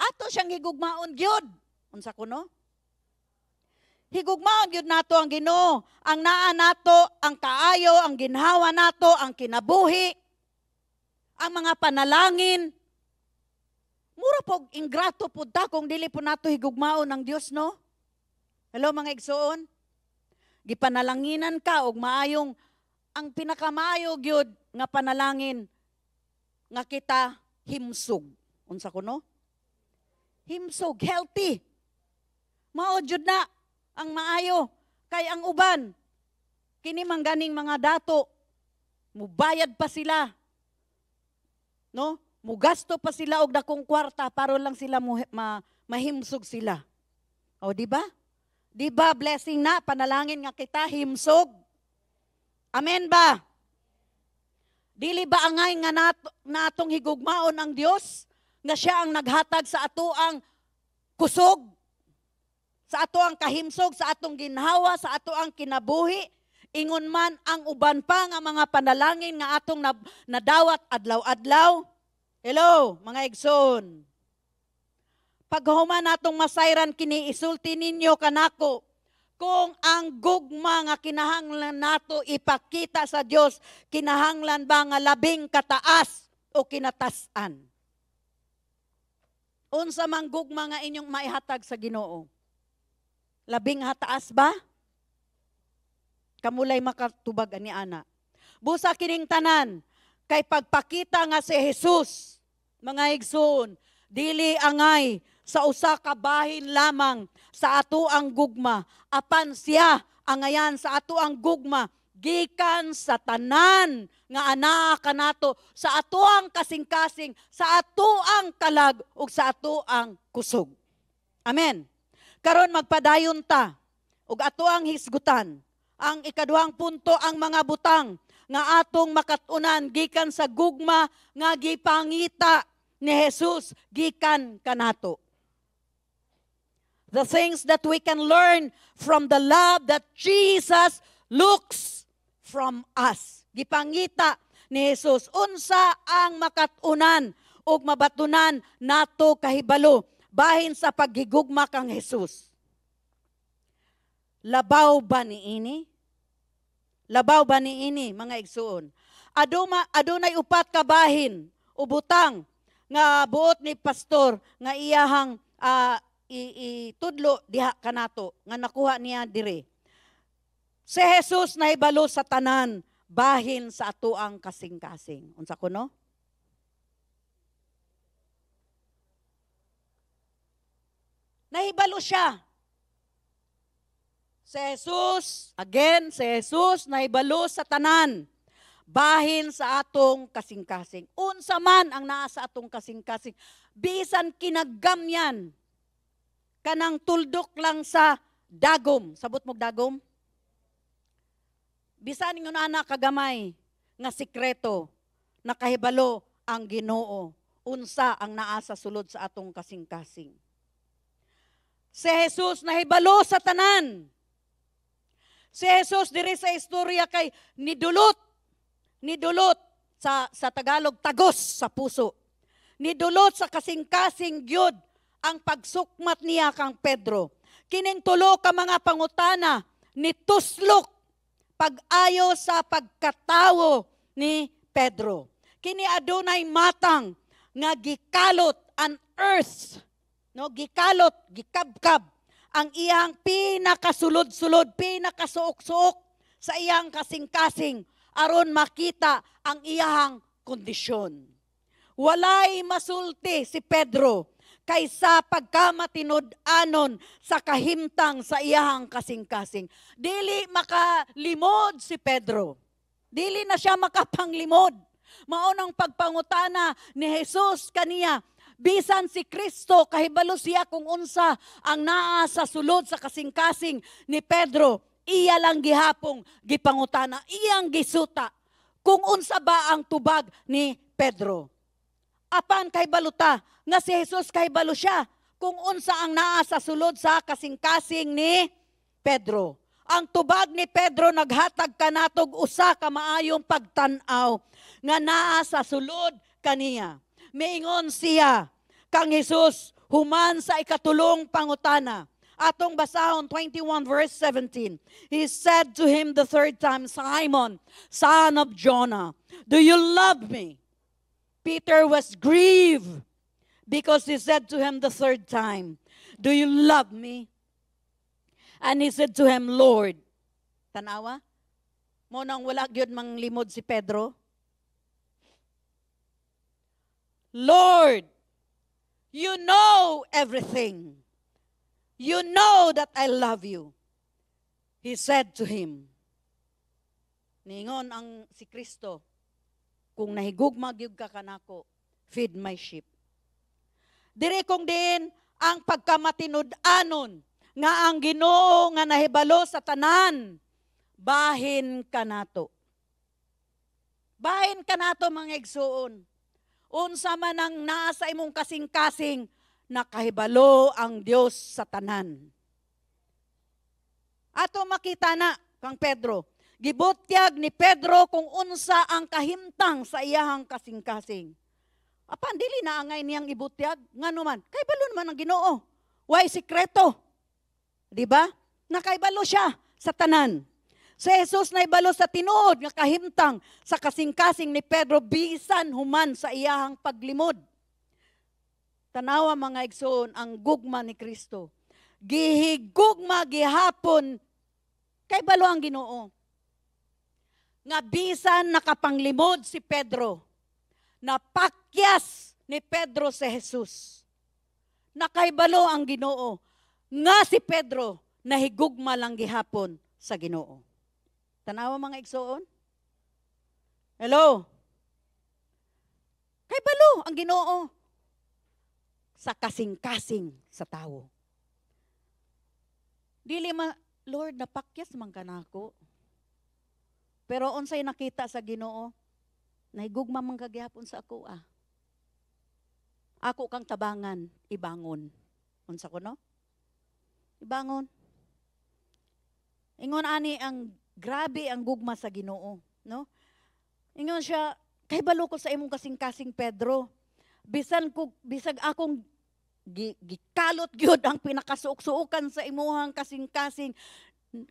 Ato siyang higugmaon gyud. Unsa kuno? Higugmaon gyud nato ang Ginoo. Ang naa nato, ang kaayo, ang ginhawa nato, ang kinabuhi, ang mga panalangin. Mura pog ingrato pud ta kung dili po nato higugmaon ang Dios, no? Hello mga igsoon. Gipanalanginan ka og maayong ang pinakamaayo gyud nga panalangin nga kita himsog. Unsa kuno? Himsog, healthy. Mao jud na ang maayo kay ang uban kini mangganing mga dato mubayad pa sila. No? Mugasto pa sila og dakong kwarta para lang sila mahimsog sila. O di ba? Di ba blessing na panalangin nga kita himsog? Amen ba? Dili ba angay nga natong higugmaon ang Dios nga siya ang naghatag sa ato ang kusog, sa ato ang kahimsog, sa atong ginhawa, sa ato ang kinabuhi, ingon man ang uban pa nga mga panalangin nga atong nadawat adlaw-adlaw. Hello, mga igsoon. Paghuman natong masayran kini isulti ninyo kanako kung ang gugma nga kinahanglan nato ipakita sa Dios kinahanglan ba nga labing kataas o kinatasan. Unsa man gugma nga inyong maihatag sa Ginoo? Labing hataas ba? Kamulay makatubag ani ana. Busa kining tanan kay pagpakita nga si Jesus, mga igsoon, dili angay sa usa ka bahin lamang sa ato ang gugma, apan siya angayan sa ato ang gugma gikan sa tanan nga anaa kanato, sa ato ang kasing-kasing, sa ato ang kalag ug sa ato ang kusog. Amen. Karon magpadayon ta ug ato ang hisgutan. Ang ikaduhang punto, ang mga butang nga atong makatunan gikan sa gugma nga gipangita ni Jesus gikan kanato. The things that we can learn from the love that Jesus looks from us. Gipangita ni Jesus. Unsa ang makatunan o mabatunan nato kahibalo bahin sa paghigugma kang Jesus. Labaw ba niini? Labaw ba niini, mga igsuon? Adunay upat ka bahin o butang nga buot ni pastor nga iyahang itudlo diha kanato nga nakuha niya dire. Si Jesus nahibalo sa tanan bahin sa ato ang kasing-kasing. Unsa kuno? Nahibalo siya. Si Jesus nahibalo sa tanan bahin sa atong kasing-kasing. Unsa man ang naa sa atong kasing-kasing, bisan kinagamyan kanang tuldok lang sa dagom. Sabot mo dagom? Bisan ninyo na anak kagamay nga sikreto, nakahibalo ang Ginoo, unsa ang naa sa sulod sa atong kasing-kasing. Si Jesus nahibalo sa tanan. Si Jesus diri sa istorya kay nidulot sa Tagalog tagos sa puso. Nidulot sa kasing-kasing gyud ang pagsukmat niya kang Pedro. Kining tulo ka mga pangutana nituslok pag-ayo sa pagkatawo ni Pedro. Kini adunay matang nga gikalot an earth, no, gikalot, gikabkab ang iyang pinakasulod-sulod, pinakasuok-suok sa iyang kasing-kasing aron makita ang iyang kondisyon. Walay masulti si Pedro kaysa pagkamatinud-anon sa kahimtang sa iyang kasing-kasing. Dili makalimod si Pedro. Dili na siya makapanglimod. Maunang pagpangutana ni Jesus kaniya, bisan si Kristo, kahibalo siya kung unsa ang naa sa sulod sa kasing-kasing ni Pedro, iya lang gihapong gipangutana, iyang gisuta, kung unsa ba ang tubag ni Pedro. Apan kahibalo ta, nga si Jesus kahibalo siya, kung unsa ang naa sa sulod sa kasing-kasing ni Pedro. Ang tubag ni Pedro naghatag kanatog usa ka maayong pagtan-aw nga naa sa sulod kaniya. Miingon siya kang Jesus human sa ikatulong pangutana. Atong basahon 21 verse 17. He said to him the third time, Simon, son of Jonah, do you love me? Peter was grieved because he said to him the third time, do you love me? And he said to him, Lord, tanawa, mo nang wala gyud manglimod si Pedro. Lord, you know everything. You know that I love you. He said to him, ningon ang si Kristo, kung nahigugma gyud ka kanako, feed my sheep. Dire kong din ang pagkamatinud-anon nga ang Ginoo nga nahibalo sa tanan, bahin kanato. Bahin kanato mga igsuon. Unsa man ang naa sa imong kasing-kasing, nakahibalo ang Dios sa tanan. Ato makita na kang Pedro, gibutyag ni Pedro kung unsa ang kahimtang sa iyahang kasing-kasing. Apan dili na angay niyang ibutyag, ngano man, kahibalo naman ang Ginoo. Way sikreto. Di ba? Nakaibalo siya sa tanan. Si Jesus naibalo sa tinuod nga kahimtang sa kasing-kasing ni Pedro bisan human sa iyahang paglimod. Tanawa mga igsoon ang gugma ni Kristo. Gihigugma gihapon kay balo ang Ginoo. Nga bisan nakapanglimod si Pedro, napakyas ni Pedro si Jesus. Nakaibalo ang Ginoo nga si Pedro nahigugma lang gihapon sa Ginoo. Tanawa mga igsoon? Hello? Kay balo ang Ginoo sa kasing-kasing sa tao. Dili man, Lord, napakyas man ka nako. Pero unsay nakita sa Ginoo, nahigugma man kagihapon sa ako ah. Ako kang tabangan, ibangon. Unsa ko no? Ibangon. Ingon ani ang grabe ang gugma sa Ginoo, no? Ingon siya, kay balo ko sa imong kasing-kasing Pedro. Bisag akong gikalot gyud ang pinakasuok-suokan sa imuhang kasing-kasing.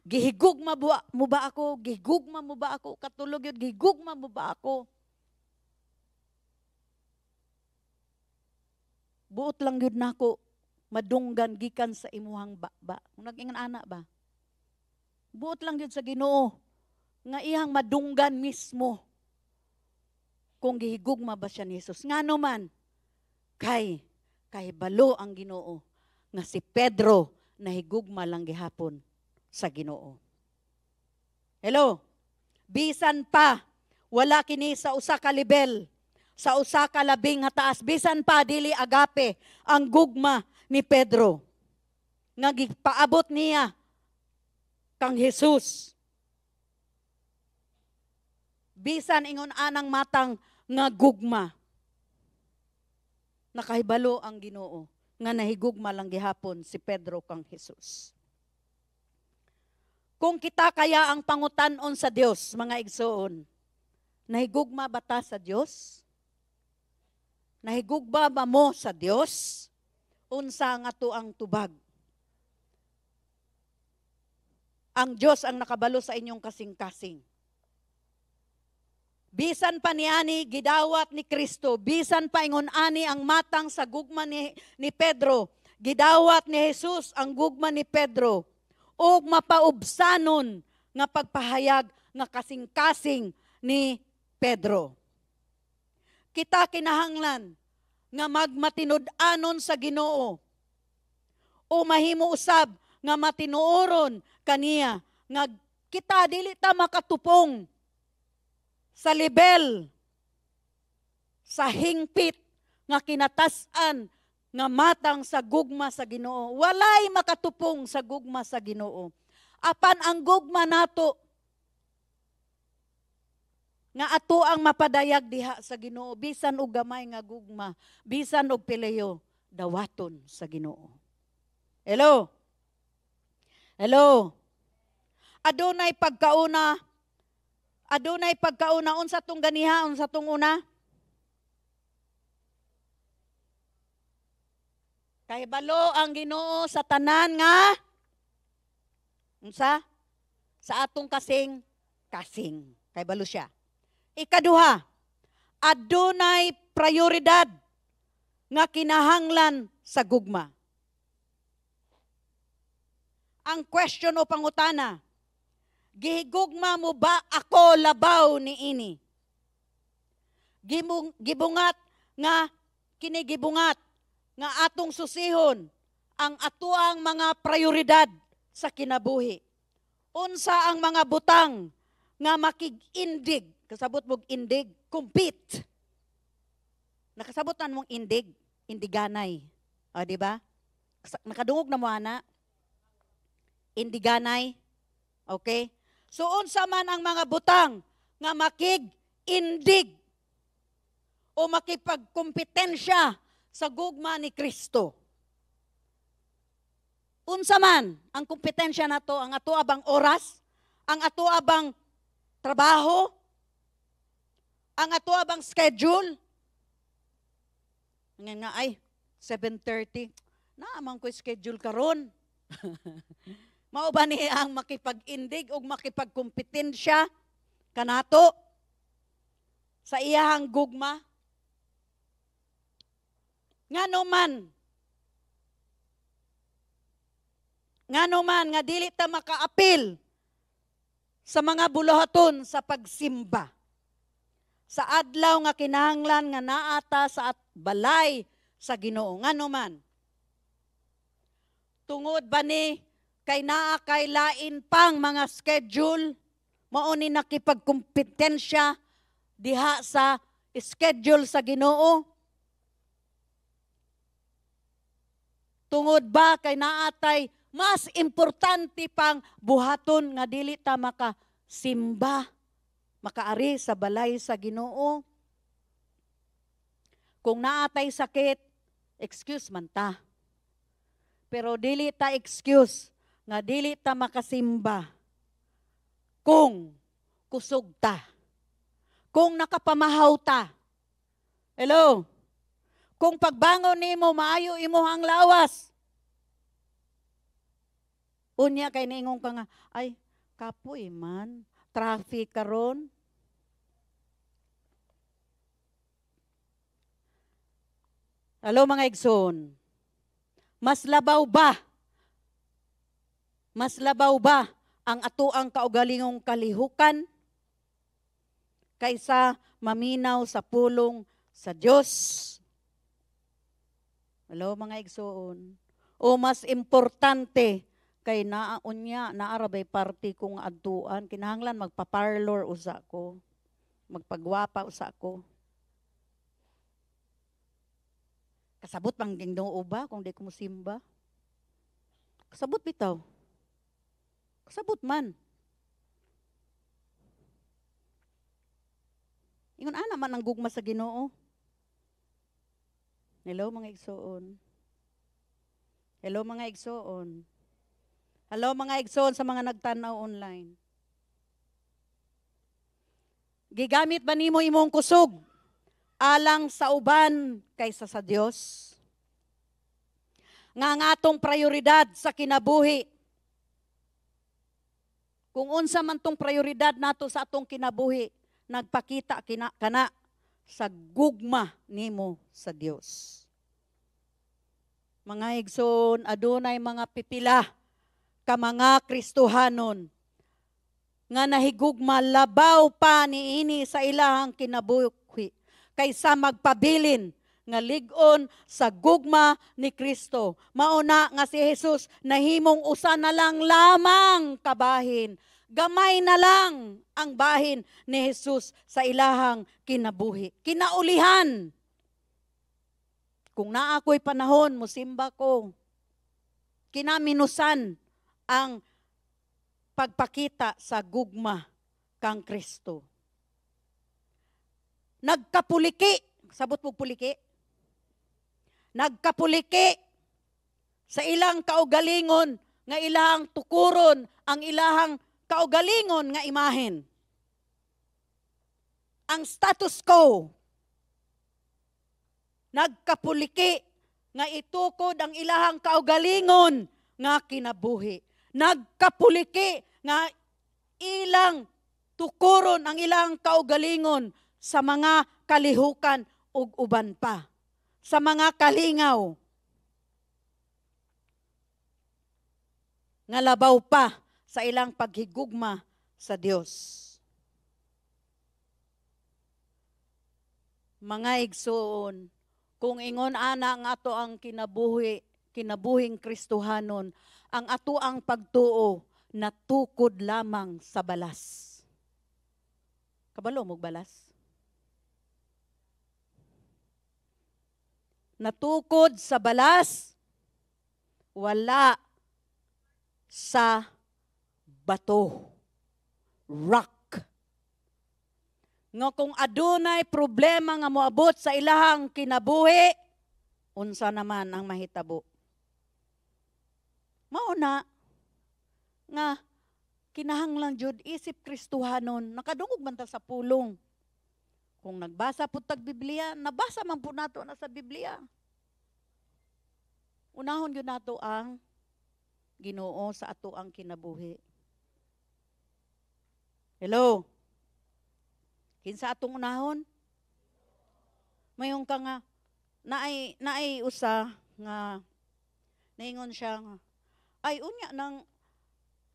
Gihigugma mo ba ako? Gihigugma mo ba ako? Katulog yun, gihigugma mo ba ako? Buot lang yun nako madunggan gikan sa imuhang ba. Nag-ingan ana ba? Buot lang yun sa Ginoo nga iyang madunggan mismo kung gihigugma ba siya ni Jesus. Ngano man, kay balo ang Ginoo nga si Pedro nahigugma lang gihapon sa Ginoo. Hello? Bisan pa wala kini sa usa ka level, sa usa ka labing hataas, bisan pa dili agape ang gugma ni Pedro nga gipaabot niya kang Jesus. Bisan ingon anang matang nga gugma, nakahibalo ang Ginoo nga nahigugma lang gihapon si Pedro kang Jesus. Kung kita kaya ang pangutan-on sa Dios, mga igsoon, nahigugma ba ta sa Dios? Nahigugma ba mo sa Dios? Unsa nga to ang tubag? Ang Dios ang nakabalo sa inyong kasing-kasing. Bisan pa niani gidawat ni Kristo, bisan pa ingon ani ang matang sa gugma ni Pedro, gidawat ni Jesus ang gugma ni Pedro, ug mapaubsanon nga pagpahayag nga kasing-kasing ni Pedro. Kita kinahanglan nga magmatinud-anon sa Ginoo o mahimo usab nga matinuoron kaniya nga kita dili ta makatupong sa level, sa hingpit nga kinatasan nga matang sa gugma sa Ginoo. Walay makatupong sa gugma sa Ginoo. Apan ang gugma nato nga ato ang mapadayag diha sa Ginoo, bisan og gamay nga gugma, bisan og pileyo, dawaton sa Ginoo. Hello? Hello? Adunay pagkauna, unsa tong ganiha, unsa tong una? Kay balo ang Ginoo sa tanan nga unsa? Sa atong kasing. Kay balo siya. Ikaduha, adunay prioridad nga kinahanglan sa gugma. Ang question o pangutana, gihigugma mo ba ako labaw ni ini? Gibungat nga kinigibungat nga atong susihon ang atuang mga prioridad sa kinabuhi. Unsa ang mga butang nga makig-indig, kasabot mong indig, compete. Nakasabotan mong indig, indiganay. O, di ba? Nakadungog na mo ana. Indiganay. Okay? So, unsa man ang mga butang nga makig-indig o makipagkompetensya sa gugma ni Kristo. Unsa man ang kompetensya nato, ang ato abang oras, ang ato abang trabaho, ang ato abang schedule. Nga ay 7:30 na amang ko schedule karon. Mao ba ni ang makipag-indig o makipagkompetensya kanato sa iyahang gugma? Ngano man nga dili ta makaapil sa mga buluhaton sa pagsimba. Sa adlaw nga kinahanglan nga naata sa balay sa Ginoo. Ngano man. Tungod ba ni kay naa kay lain pang mga schedule, mao ni nakipagkompetensya diha sa schedule sa Ginoo? Tungod ba kay naatay mas importante pang buhaton nga dili ta makasimba, makaari sa balay sa Ginoo? Kung naatay sakit, excuse man ta. Pero dili ta excuse nga dili ta makasimba kung kusog ta, kung nakapamahaw ta. Hello? Kung pagbangon nimo maayo imong lawas. Unya kay niingon ka nga, ay kapoy man, traffic karon. Hello mga igsoon. Mas labaw ba ang atoang kaugalingong kalihukan kaysa maminaw sa pulong sa Dios? Hello mga igsoon. O mas importante kay naarabay party kung adtuan, kinahanglan magpa-parlor usa ko, magpagwapa usa ko. Kasabot pang Ginoo ba kung di ko musimba? Kasabot bitaw. Kasabot man. Ingon ana man ang gugma sa Ginoo. Hello mga igsoon. Hello mga igsoon. Hello mga igsoon sa mga nagtanaw online. Gigamit ba nimo imong kusog alang sa uban kaysa sa Dios? Nga atong prioridad sa kinabuhi. Kung unsa man tong prioridad nato sa atong kinabuhi, nagpakita kana sa gugma nimo sa Dios. Mga igsoon, adunay mga pipila ka mga Kristohanon nga nahigugma labaw pa niini sa ilahang kinabuhi kaysa magpabilin nga lig-on sa gugma ni Kristo. Mauna nga si Jesus nahimong usa na lang lamang kabahin. Gamay na lang ang bahin ni Jesus sa ilahang kinabuhi. Kinaulihan. Kung naa ako'y panahon, musimba ko. Kinaminusan ang pagpakita sa gugma kang Kristo. Nagkapuliki, sabot mo puliki? Nagkapuliki sa ilang kaugalingon nga ilahang tukuron ang ilahang kaugalingon nga imahen. Ang status quo. Nagkapuliki nga itukod ang ilahang kaugalingon nga kinabuhi. Nagkapuliki nga ilang tukuron ang ilang kaugalingon sa mga kalihukan ug uban pa. Sa mga kalingaw. Nga labaw pa sa ilang paghigugma sa Dios. Mga igsoon, kung ingon ana nga ato ang kinabuhing Kristohanon, ang ato ang pagtuo natukod lamang sa balas. Kabalo mo balas? Natukod sa balas, wala sa bato, rock. Nga kung adunay problema nga moabot sa ilahang kinabuhi, unsa naman ang mahitabo? Mauna nga kinahanglan jud isip Kristohanon, nakadungog man ta sa pulong. Kung nagbasa po tag Biblia, nabasa man po nato na sa Biblia. Unahon yun nato ang Ginoo sa ato ang kinabuhi. Hello? Kinsa atong unahon? Mayong ka nga, naay usa nga naingon siya nga, ay unya nang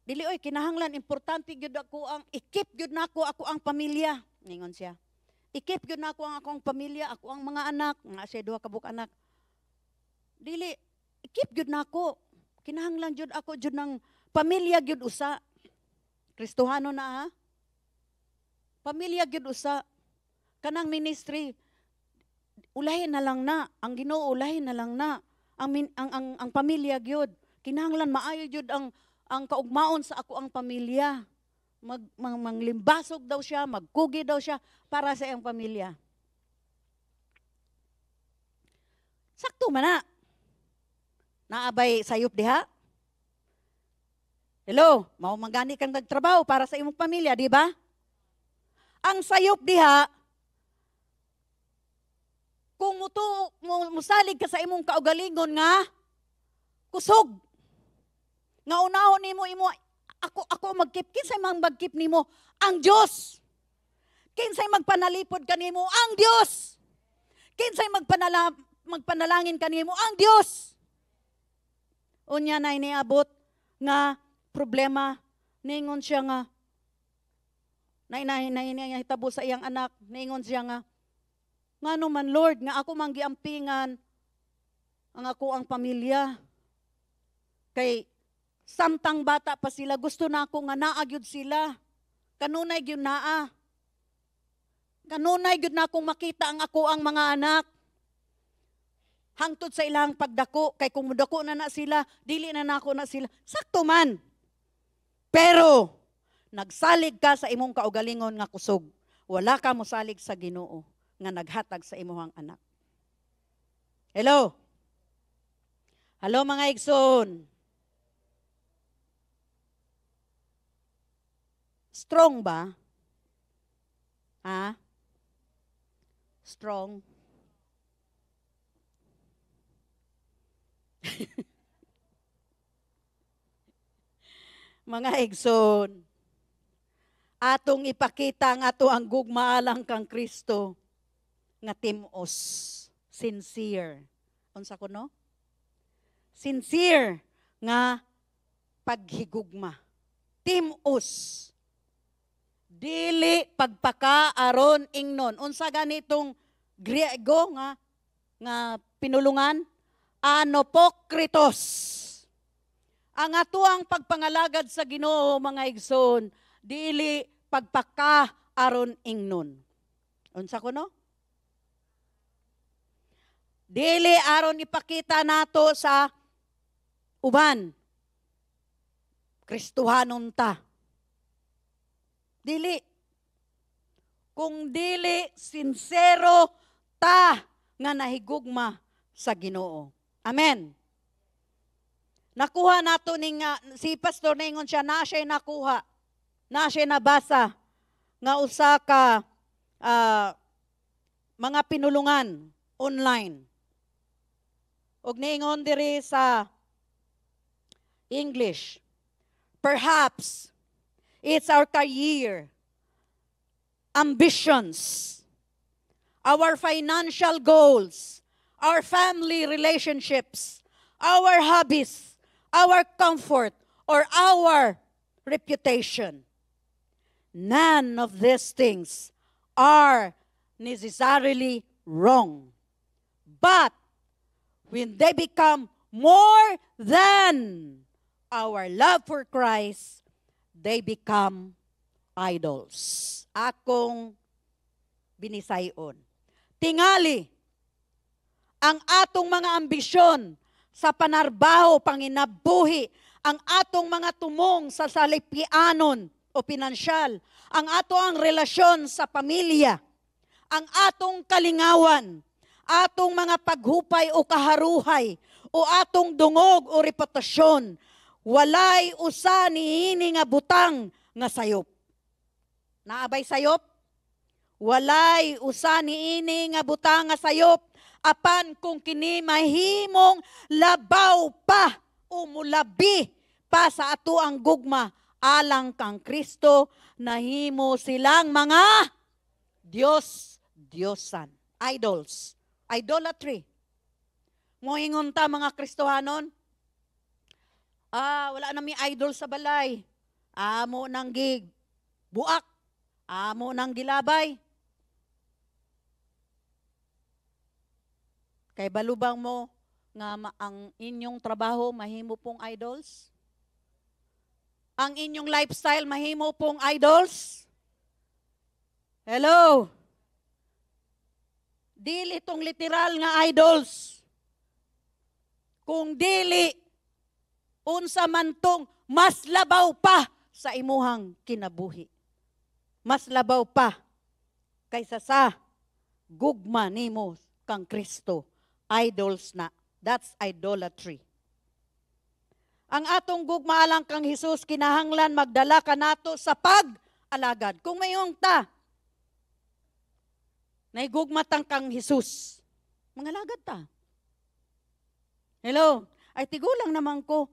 dili oy kinahanglan importante gyud ako ang ikip gyud nako ako ang pamilya. Ningon siya. Ikip gyud nako ang akong pamilya, ako ang mga anak, nga siya duha ka buok anak. Dili ikip gyud nako. Kinahanglan gyud ako gyud ng pamilya gyud usa. Kristohano na ha? Pamilya gyud usa. Kanang ministry ulahin na lang na, ang Ginoo ulahin na lang na. Ang pamilya gyud. Kinahanglan maayo gyud ang kaugmaon sa ako ang pamilya. Manglimbasog daw siya, magkugi daw siya para sa iyang pamilya. Sakto man na. Naabay sayop diha. Hello, mao mangani kang nagtrabaho para sa imong pamilya, di ba? Ang sayop diha, kung musalig ka sa imong kaugalingon nga kusog. Nga unahon nimo ako magkip, kinsay mang magkip nimo? Ang Dios. Kinsay magpanalipod kanimo? Ang Dios. Kinsay magpanalangin kanimo? Ang Dios. Unya na iniabot nga problema, ningon siya nga hitabo sa iyang anak, ningon siya nga ngano man Lord nga ako mang giampingan ang ako ang pamilya. Kay samtang bata pa sila, gusto na ako nga naagyod sila. Kanunay gyud naa. Kanunay gyud na akong makita ang ako ang mga anak. Hangtod sa ilang pagdako, kay kung mudako na sila, dili na nako na sila. Sakto man. Pero, nagsalig ka sa imong kaugalingon nga kusog. Wala ka mosalig sa Ginoo nga naghatag sa imong anak. Hello? Hello mga igsoon. Strong ba? Ha? Strong? Mga igsoon, atong ipakita ang ato ang gugmaalang kang Kristo nga timos, sincere. Unsa ko no? Sincere nga paghigugma. Timos. Dili pagpakaaron ingnon. Unsa ganitong Griego nga pinulungan? Anopokritos. Ang atuang pagpangalagad sa Ginoo mga igsoon, dili pagpakaaron ingnon. Unsa ko no? Dili aron ipakita nato sa uban. Kristohanon ta. Dili. Kung dili sincero ta nga nahigugma sa Ginoo. Amen. Nakuha nato ning si pastor ningon siya na siya nakuha. Na siya nabasa nga usa ka mga pinulungan online. Og niingon diri sa English. Perhaps it's our career, ambitions, our financial goals, our family relationships, our hobbies, our comfort, or our reputation. None of these things are necessarily wrong. But when they become more than our love for Christ, they become idols. Akong binisayon. Tingali, ang atong mga ambisyon sa panarbaho, panginabuhi, ang atong mga tumong sa salipianon o pinansyal, ang atong relasyon sa pamilya, ang atong kalingawan, atong mga paghupay o kaharuhay, o atong dungog o reputasyon, walay usa niini nga butang nga sayop. Naabay sayop? Walay usa niini nga butang nga sayop, apan kung kini mahimong labaw pa o mulabi pa sa ato ang gugma alang kang Kristo, nahimo silang mga Diyos-Diyosan. Idols. Idolatry. Moingon ta mga Kristohanon, wala na may idol sa balay. Amo nang gig buak, amo nang gilabay. Kay balubang mo nga ang inyong trabaho mahimo pong idols? Ang inyong lifestyle mahimo pong idols? Hello? Dili tong literal nga idols. Kung dili, unsa man tong mas labaw pa sa imuhang kinabuhi. Mas labaw pa kaysa sa gugma nimo kang Kristo. Idols na. That's idolatry. Ang atong gugma alang kang Hesus kinahanglan magdala kanato sa pag-alagad. Kung mayong ta, naigugmatang kang Hesus, mangalagad ta. Hello? Ay tigulang naman ko.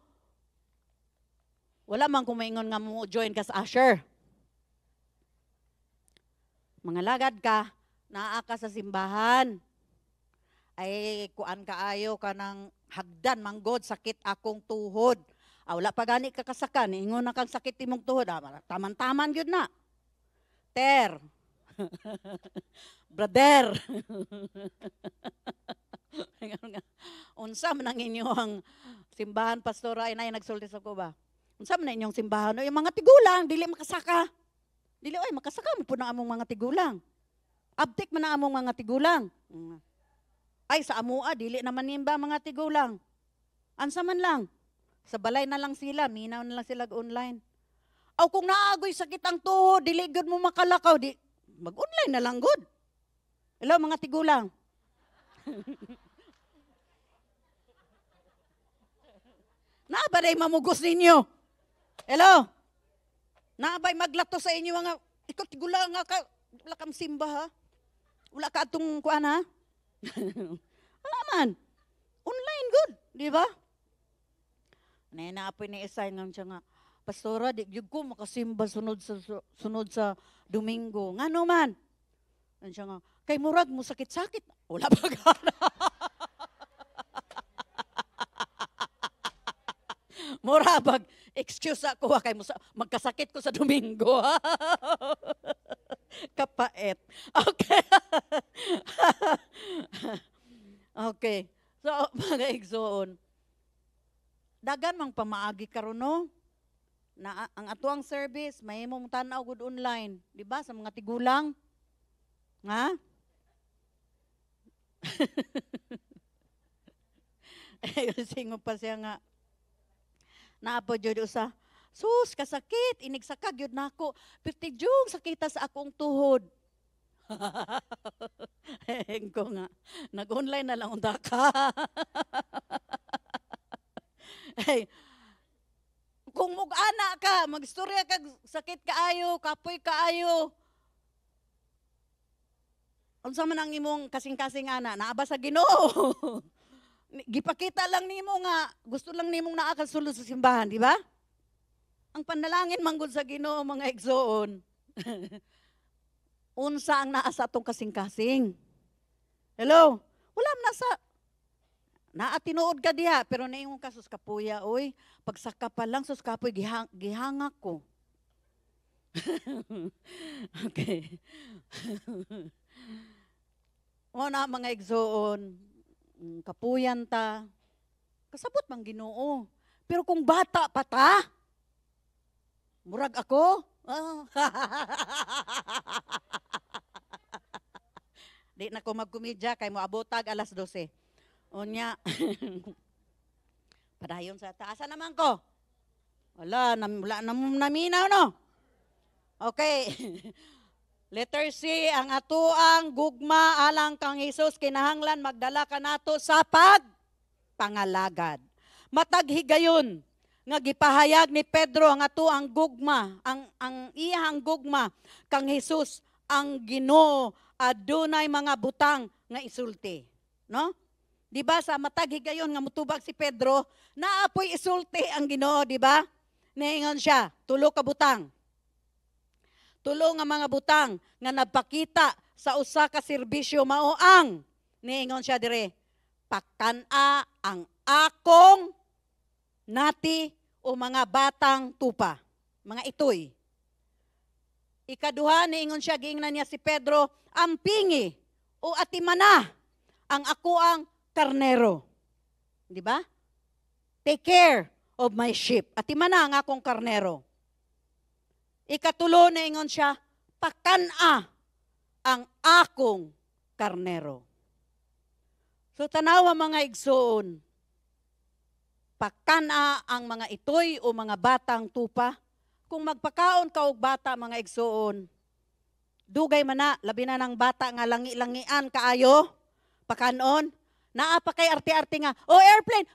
Wala man kumaingon nga mo join ka sa Asher. Mangalagad ka, naa ka sa simbahan. Ay kuan kaayo ka ng hagdan manggod sakit akong tuhod. Wala pa gani ka kasakan, ingon na kang sakit imong tuhod. Taman-taman yun na. Ter. Brother. Unsa man ang inyong simbahan, pastora, ay nagsulti sa ko ba? Unsa man inyong simbahan? Yung mga tigulang, dili makasaka. Dili, makasaka mo po na among mga tigulang. Abtik man na among mga tigulang. Ay, sa amua, dili naman nimba mga tigulang. Ansa man lang. Sa balay na lang sila, minaw na lang sila online. Aw, kung naagoy sakit ang tuhod, dili good mo makalakaw, mag-online na lang good. Hello, mga tigulang. Naabay mamugos ninyo. Hello? Naabay maglato sa inyo mga, ikaw tigulang nga ka, wala kang simba ha? Wala ka atong kuan ha? Wala man. Online good, di ba? Naapoy na isay nga siya nga, pastora, di gyud ko makasimba sunod sa Domingo. Ngano man? Ano siya nga, kay murag mo sakit-sakit. Wala pa gana. Murabag, excuse ako kay magkasakit ko sa Domingo. Kapait. Okay. Okay. So, mga igsoon, dagan mang pamaagi karon no? Na ang atuang service, may mong tanaw good online. Di ba? Sa mga tigulang. Nga? Singo pa siya nga, naapo jud usa. Sus, kasakit, inigsakag yun na ako. Pirtidyong sakita sa akong tuhod. Ko nga, nag-online na lang unta ka. Hey, kung mug-ana ka, magstorya ka, sakit kaayo, kapoy kaayo. Unsa man ang imong kasing-kasing ana, naaba sa Ginoo. Gipakita lang nimo nga gusto lang nimong naa ka sulod sa simbahan, di ba? Ang panalangin manggod sa Ginoo mga igsoon. Unsa ang naa sa atong kasing-kasing? Hello? Wala man nasa naatinuod ka diha pero naingon ka sus kapuya oy, pagsaka pa lang sus kapoy gihangak ko. Okay. O na mga igsoon, kapuyan ta, kasabot mang Ginoo. Pero kung bata pa ta, murag ako, di na ko magkomedya, kay mo abotag alas 12. Unya, padayon sa taasa naman ko. Wala naminaw no? Okay. Letter C, ang atuang gugma alang kang Hesus kinahanglan magdala kanato sa pangalagad. Matag higayon nga gipahayag ni Pedro ang atuang gugma, ang iyang gugma kang Hesus ang Ginoo adunay mga butang nga isulti, no? Di ba sa matag higayon nga mutubag si Pedro, naapoy isulti ang Ginoo, di ba? Niingon siya, tulo ka butang. Tulo nga mga butang nga nagpakita sa usa ka serbisyo mao ang niingon siya dire pakana ang akong nati o mga batang tupa, mga itoy. Ikaduha, niingon siya, giingnan niya si Pedro, ampingi o atimana ang ako ang karnero. Di ba? Take care of my sheep. Atimana ang akong karnero. Ikatulo, niingon siya, pakana ang akong karnero. So tanawa mga igsoon, pakana ang mga itoy o mga batang tupa. Kung magpakaon ka og bata mga igsoon, dugay man na, labi na ng bata nga langi-langian kaayo, pakanon, naa pa kay arte-arte nga, oh airplane,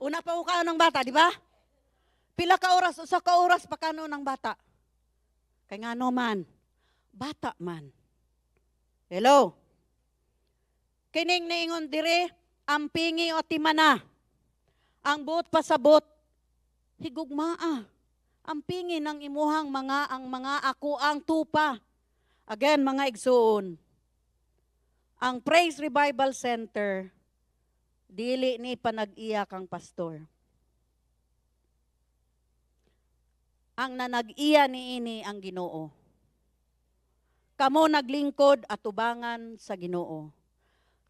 una pa ukaan ng bata, di ba? Pila ka oras, usa ka oras pakanon ng bata. Kay nga no man, bata man. Hello? Kining niingon dire, ang pingi o timana, ang buot pasabot, higugmaa. Ang pingi ng imuhang ang mga ako ang tupa. Again, mga igsoon, ang Praise Revival Center, dili ni panag-iya kang pastor. Ang nanag-iya ni ini ang Ginoo. Kamo naglingkod at tubangan sa Ginoo.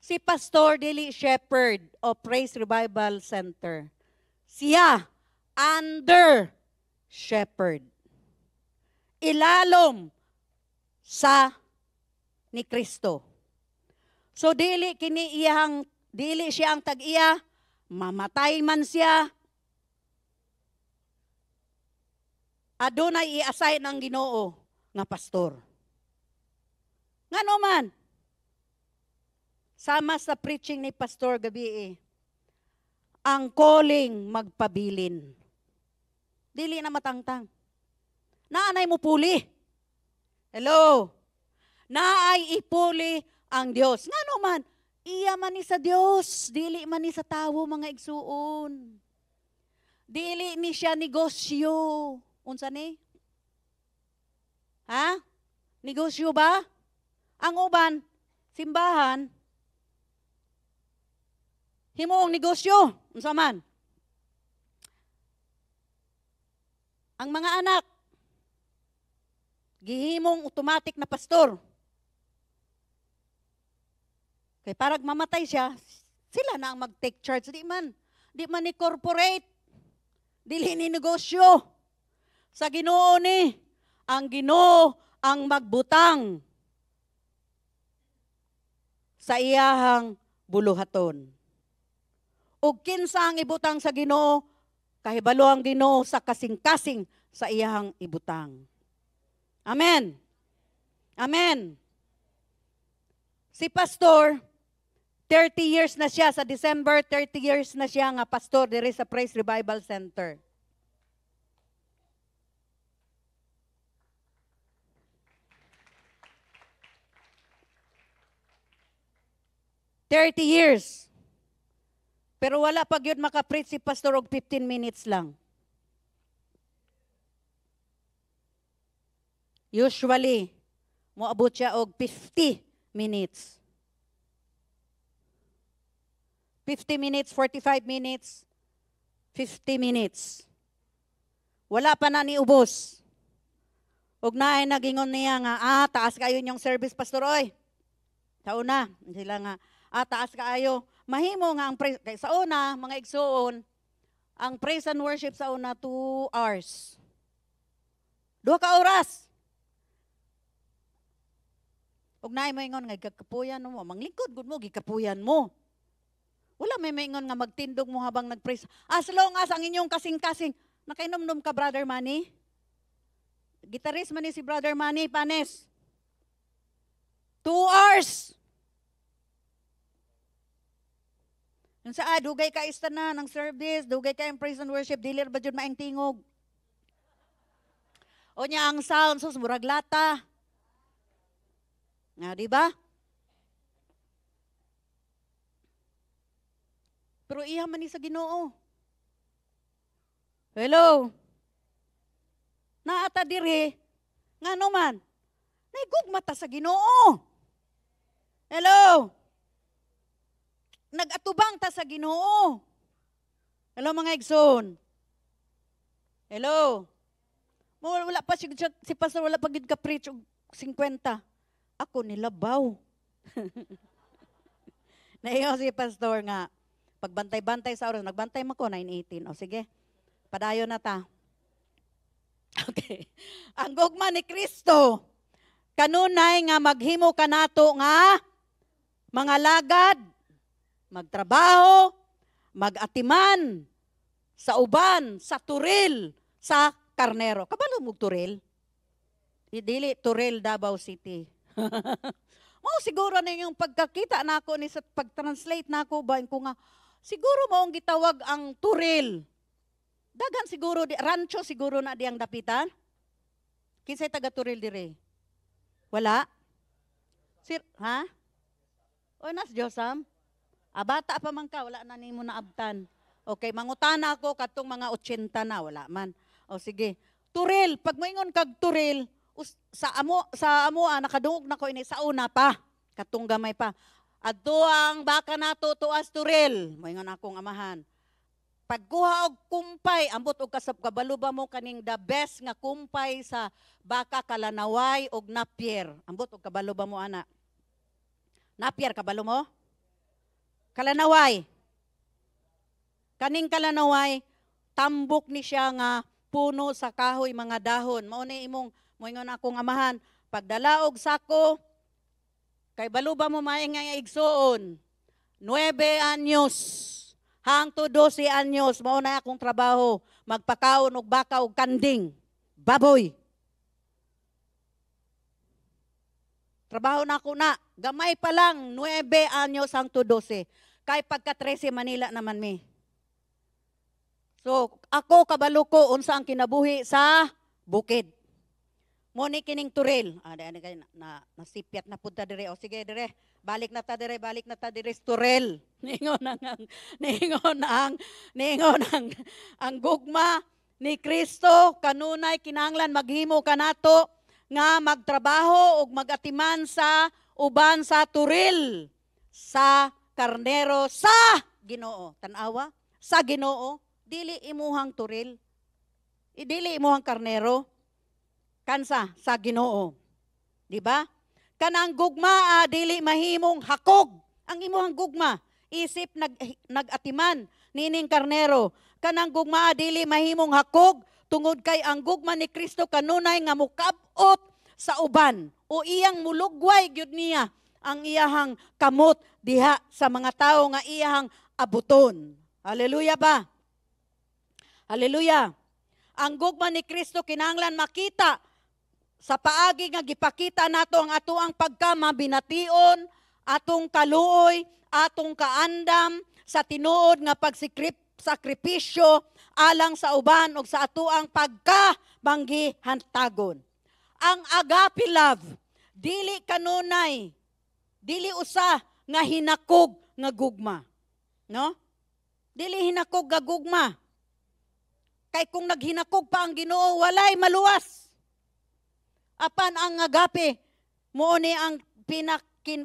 Si Pastor dili shepherd o Praise Revival Center. Siya under shepherd. Ilalom sa ni Kristo. So dili siya ang tag-iya, mamatay man siya. Adunay i-assign ng Ginoo nga pastor. Ngano man, sama sa preaching ni Pastor gabi ang calling magpabilin. Dili na matangtang. Naanay mo puli. Hello? Naay ipuli ang Dios. Ngano man, iya man ni sa Dios, dili man ni sa tawo mga igsuon. Dili ni siya negosyo. Unsa ni? Ha? Negosyo ba? Ang uban, simbahan, himoong negosyo, unsa man. Ang mga anak, gihimong automatic na pastor. Kay parang mamatay siya, sila na ang mag-take charge. Di man ni corporate, dili ni negosyo. Sa Ginoo ni, ang Ginoo ang magbutang sa iyahang buluhaton. Ug kinsa ang ibutang sa Ginoo, kahibalo ang Ginoo sa kasing-kasing sa iyahang ibutang. Amen. Amen. Si pastor, 30 years na siya, sa December, 30 years na siya nga pastor diri sa Praise Revival Center. Years. Pero wala pag yun makapreach si pastor og 15 minutes lang. Usually, moabot siya og 50 minutes. 50 minutes, 45 minutes, 50 minutes. Wala pa na ni ubos. Og naay nagingon niya nga, taas kayo yung service, pastor, oy. Tauna, sila nga, taas kaayo. Mahimo nga ang praise, kay sa una, mga igsoon, ang praise and worship sa una, 2 hours. 2 ka oras. Ug naay maingon nga gikapuyan mo, manglingkod gud mo gikapuyan mo. Wala may maingon nga magtindog mo habang nagpraise. As long as ang inyong kasing-kasing, nakainom-nom ka, Brother Manny? Gitarist man ni si Brother Manny, panes. 2 hours. Yung sa dugay ka istana ng service, dugay ka yung praise and worship, dilir ba dyan maing tingog? O niya ang sound, sus, murag lata. Nga, di ba? Pero iya man ni sa Ginoo. Hello? Naata diri, nga naman, naigugmata sa Ginoo. Hello? nagatubang ta sa Ginoo. Hello mga igsoon. Hello. Wala pa si pastor wala pa gid ka preach og 50. Ako nilabaw. Naingon si pastor nga pagbantay-bantay sa oras, nagbantay man ko 9:18. O sige. Padayon na ta. Okay. Ang gugma ni Kristo kanunay nga maghimo kanato nga mga lagad, magtrabaho, magatiman sa uban, sa turil, sa karnero. Kabalo mo turil? Dili turil Davao City. Mao siguro na yung pagkakita nako ni sa pag-translate nako ba ko nga siguro maong gitawag ang turil. Dagan siguro di rancho siguro na diyang dapitan. Kinsay taga turil dire? Wala? Ha? O nas Josam? Bata pa man ka, wala na nimo na abtan. Okay, mangutana ako katong mga 80 na, wala man. O sige. Turil, pag moingon kag turil, sa amo nakadungog na ko ini sa una pa, katong gamay pa. Adto ang baka nato tuas turil, moingon akong amahan. Pagkuha og kumpay, ambot og kabalo ba mo kaning the best nga kumpay sa baka kalanaway og napier. Ambot og kabalo ba mo ana? Napier kabalo mo? Kalanaway. Kaning kalanaway, tambok ni siya nga puno sa kahoy mga dahon. Mao ni imong moingon akong amahan, pagdala og sako kay balo ba mo maingay igsuon. 9 anyos. Hangto 12 anyos, mao na akong trabaho, magpakaon og baka og kanding, baboy. Trabaho na ako na, gamay pa lang, 9 anyos hangto 12. Kay pagka 13 Manila naman mi. So, ako kabalo ko unsa ang kinabuhi sa bukid. Mo ni kining turil. Nasipyat na punta dire. O sige dire. Balik na ta dire turil. Ningon ang gugma ni Kristo kanunay kinahanglan maghimo kanato nga magtrabaho ug magatiman sa uban sa turil sa karnero sa Ginoo. Tan-awa sa Ginoo, dili imuhang turil. Dili imuhang karnero. Kansa sa Ginoo. Di ba? Kanang gugma dili mahimong hakog. Ang imuhang gugma isip nagatiman nining karnero. Kanang gugma dili mahimong hakog tungod kay ang gugma ni Kristo kanunay nga mukab-ot sa uban o iyang mulugway gyud niya ang iyahang kamot diha sa mga tawo nga iyahang abuton. Hallelujah ba? Hallelujah. Ang gugma ni Kristo kinahanglan makita sa paagi nga gipakita nato ang atoang pagkamabination, atong kaluoy, atong kaandam sa tinuod nga pagsakripisyo alang sa uban ug sa atoang pagkabanggihantagon. Ang agape love dili kanunay, dili usa nga hinakog nga gugma. No? Dili hinakog nga gugma. Kay kung naghinakog pa ang Ginoo, walay maluwas. Apan ang agape, mo ni ang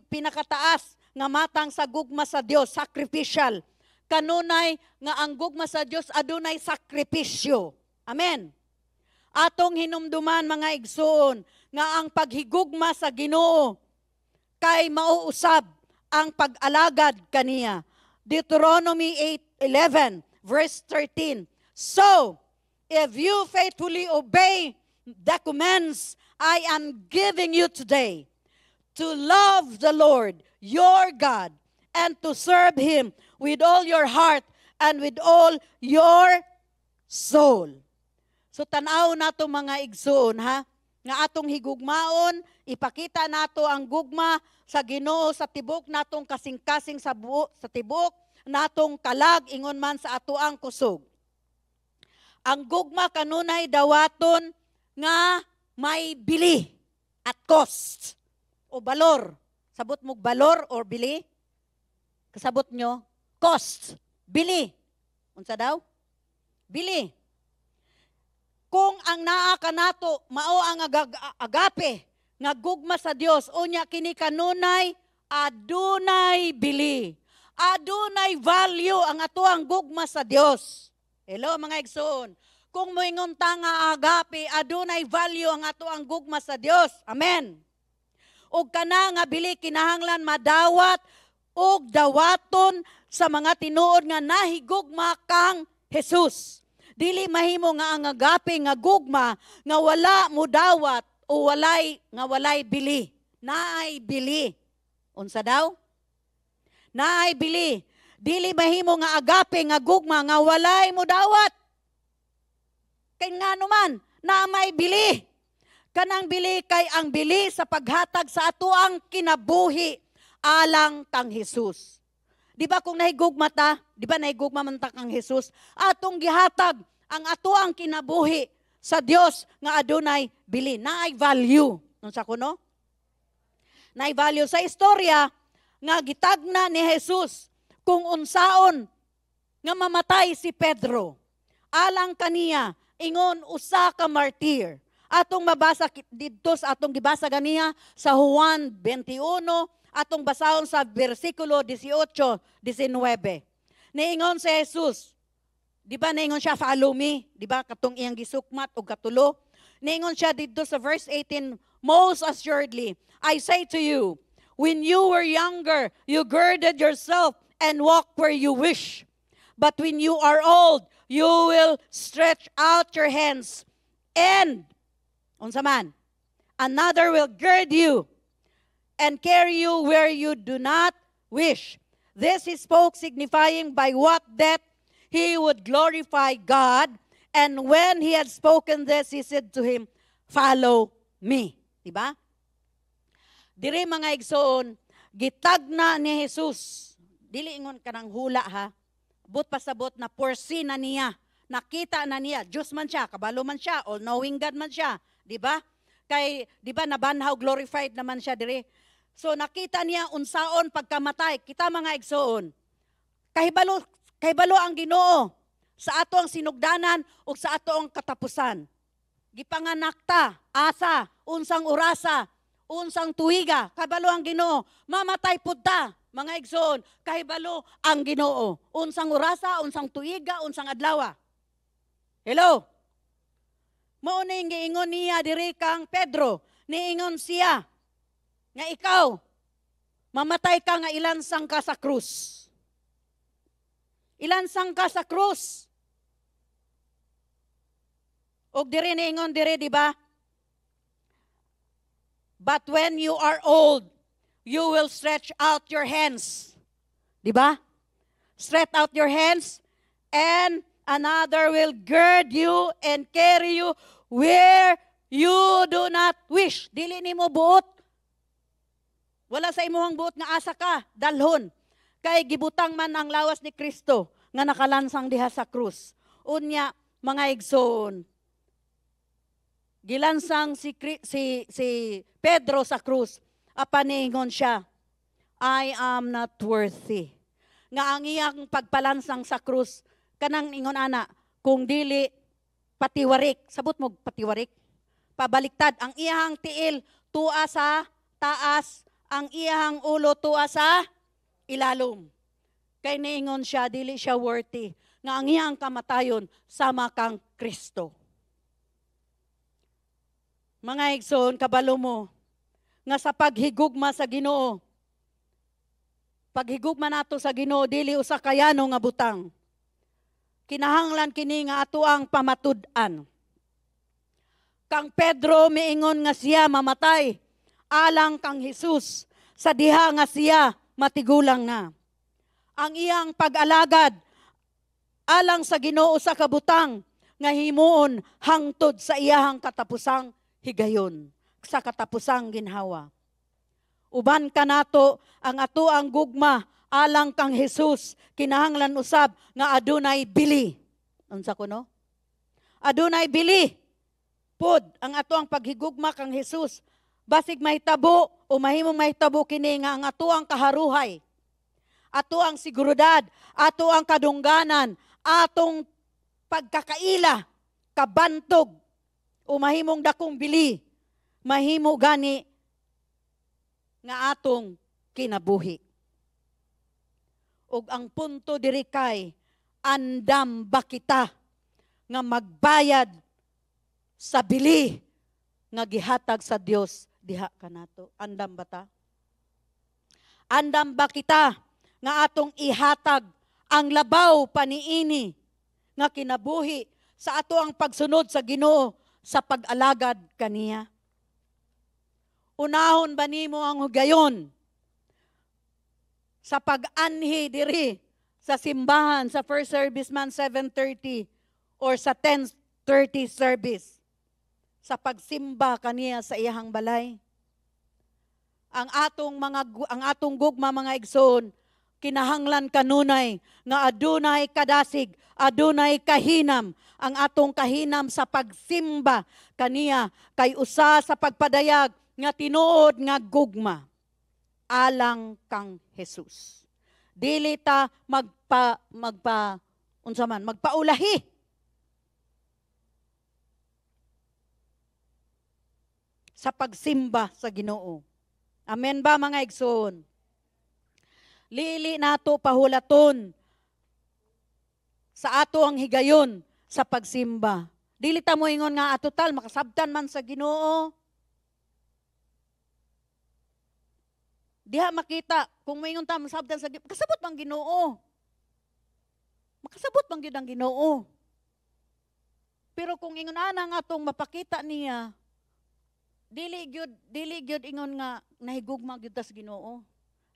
pinakataas nga matang sa gugma sa Dios, sacrificial. Kanunay nga ang gugma sa Dios adunay sakripisyo. Amen. Atong hinumduman mga igsoon nga ang paghigugma sa Ginoo kay mauusab ang pag-alagad kaniya. Deuteronomy 8:11 verse 13. So, if you faithfully obey the commands I am giving you today, to love the Lord your God and to serve Him with all your heart and with all your soul. So tanaw nato mga igsoon ha, nga atong higugmaon, ipakita nato ang gugma sa Ginoo sa tibok natong kasing-kasing sa tibok natong kalag ingon man sa atoang kusog. Ang gugma kanunay dawaton nga may bili at cost o balor. Sabot mo balor or bili? Kasabot nyo? Cost. Bili. Unsa daw? Bili. Kung ang naa kanato mao ang agape nga gugma sa Dios, unya kini kanunay adunay bili. Adunay value ang atuang gugma sa Dios. Hello mga igsoon. Kung moingon ta nga agape, adunay value ang atuang gugma sa Dios. Amen. Ug kana nga bili kinahanglan madawat ug dawaton sa mga tinuod nga nahigugma kang Jesus. Dili mahimo nga ang agape nga gugma nga wala mo dawat o walay bili. Naay bili. Unsa daw? Naay bili. Dili mahimo nga agape nga gugma nga walay mo dawat. Kay nga naman, na may bili. Kanang bili kay ang bili sa paghatag sa atuang kinabuhi alang kang Jesus. Di ba kung nahigugma ta, di ba nahigugma man ta kang Jesus, atong gihatag ang atuang kinabuhi sa Dios nga adunay bili. Naay value. Unsa kuno? Naay value sa istorya nga gitagna ni Jesus kung unsaon nga mamatay si Pedro. Alang kaniya, ingon usa ka martir. Atong mabasa dito sa atong gibasa ganiya sa Juan 21, atong basahon sa versikulo 18, 19. Niingon si Jesus, di ba niingon siya, follow me, di ba katong iyang gisukmat o katulo. Niingon siya dito sa verse 18, most assuredly, I say to you, when you were younger, you girded yourself and walked where you wish. But when you are old, you will stretch out your hands and, unsa man, another will gird you and carry you where you do not wish. This he spoke, signifying by what death he would glorify God. And when he had spoken this, he said to him, follow me. Diba? Diri mga igsoon, gitagna ni Jesus. Dili ingon ka ng hula ha. But pasabot na porsi na niya. Nakita na niya. Diyos man siya, kabalo man siya, all-knowing God man siya. Diba? Kay, diba, nabanhaw, glorified naman siya diri. So nakita niya unsaon pagkamatay. Kita mga igsoon. Kahibalo ang Ginoo sa ato ang sinugdanan o sa ato ang katapusan. Gipanganak ta, asa, unsang orasa, unsang tuiga, kahibalo ang Ginoo. Mamatay pud ta. Mga igsoon, kahibalo ang Ginoo. Unsang orasa, unsang tuiga, unsang adlaw. Hello? Mao na yung giingon niya diri kang Pedro. Niingon siya nga ikaw, mamatay ka nga ilansang ka sa krus. Ilansang ka sa krus. Og diri niingon diri, di ba? But when you are old, you will stretch out your hands. Di ba? Stretch out your hands and another will gird you and carry you where you do not wish. Dili nimo buot. Wala sa imuhang buot nga asa ka, dalhon. Kay gibutang man ang lawas ni Kristo nga nakalansang diha sa krus. Unya, mga igsoon, gilansang si Pedro sa krus. Apaningon siya, I am not worthy. Nga ang iyang pagpalansang sa krus, kanang ingon ana, kung dili patiwarik, sabot mo patiwarik, pabaliktad, ang iyang tiil tua sa taas, ang iyang ulo tua sa ilalom. Kay niingon siya, dili siya worthy, nga ang iyang kamatayon sama kang Kristo. Mga igsoon, kabalo mo, nga sa paghigugma sa Ginoo, paghigugma nato sa Ginoo, dili usa kayano nga butang. Kinahanglan kini nga ato ang pamatud-an. Kang Pedro miingon nga siya mamatay, alang kang Jesus, sa diha nga siya matigulang na. Ang iyang pag-alagad, alang sa Ginoo sa kabutang, nga himuon hangtod sa iyahang katapusang higayon, sa katapusang ginhawa. Uban ka nato ang ato ang gugma, alang kang Jesus, kinahanglan usab nga adunay bili. Unsa kuno? Adunay bili. Pod ang ato ang paghigugma kang Jesus, basig mahitabo o mahimong mahitabo kini nga ang ato ang kaharuhay, ato ang seguridad, ato ang kadungganan, atong pagkakaila, kabantog, o mahimong dakong bili, mahimo gani nga atong kinabuhi. ug ang punto diri kay andam ba kita nga magbayad sa bili nga gihatag sa Dios diha kanato? Andam ba ta? Andam ba kita nga atong ihatag ang labaw paniini nga kinabuhi sa ato ang pagsunod sa Ginoo sa pag-alagad kaniya? Unahon ba nimo ang hugayon sa pag-anhi diri sa simbahan sa first service man 7:30 or sa 10:30 service sa pagsimba kaniya sa iyahang balay? Ang atong gugma mga igsoon, kinahanglan kanunay nga adunay kadasig, adunay kahinam. Ang atong kahinam sa pagsimba kaniya kay usa sa pagpadayag nga tinuod nga gugma alang kang Jesus. Dili ta magpaulahi. Sa pagsimba sa Ginoo. Amen ba mga igsoon? Lili nato pahulaton sa ato ang higayon sa pagsimba. Dili ta mo ingon nga ato tal makasabtan man sa Ginoo. Diha makita kung moingon ta masabtan sa Ginoo, kasabot man Ginoo. Makasabot man gyud ang Ginoo. Pero kung ingon ana nga atong mapakita niya, dili gyud ingon nga nahigugma gyud ta sa Ginoo.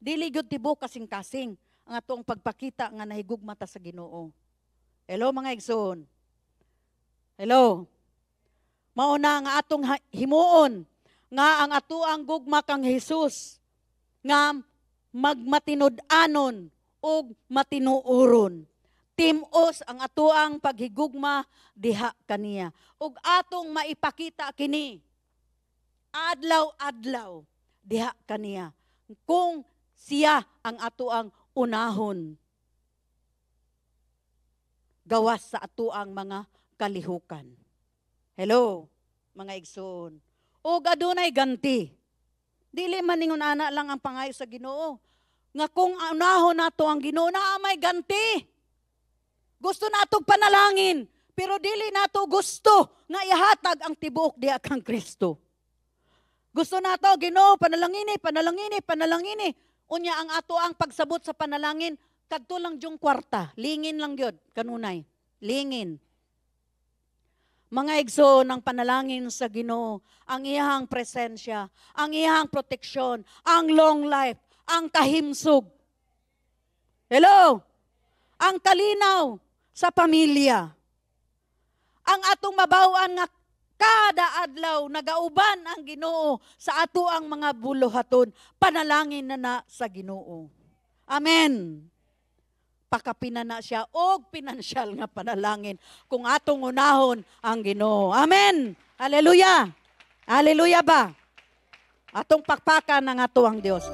Dili gyud tibok kasing-kasing ang atong pagpakita nga nahigugma ta sa Ginoo. Hello mga igsoon. Hello. Mao na nga atong himuon nga ang atoang gugma kang Jesus nga magmatinud-anon ug matinuoron. Timos ang atoang paghigugma diha kaniya. Ug atong maipakita kini adlaw-adlaw diha kaniya. Kung siya ang atoang unahon gawas sa atoang mga kalihukan. Hello, mga igsoon. O adunay ganti. Dili man ningon ana lang ang pangayo sa Ginoo. Nga kung unahon nato ang Ginoo, naa may ganti. Gusto natog panalangin, pero dili nato gusto nga ihatag ang tibuok diha kang Kristo. Gusto nato Ginoo panalangini. Unya ang ato ang pagsabot sa panalangin kadto lang jung kwarta, lingin lang gyud kanunay. Lingin. Mga igsoon ang panalangin sa Ginoo, ang iyang presensya, ang iyang proteksyon, ang long life, ang kahimsog. Hello? Ang kalinaw sa pamilya. Ang atong mabaw-an nga kada adlaw nagauban ang Ginoo sa ato ang mga buluhaton, panalangin na sa Ginoo. Amen. Pakapina na siya og pinansyal nga panalangin kung atong unahon ang Ginoo. Amen. Hallelujah. Hallelujah ba? Atong pakpakan ng ato ang Dios.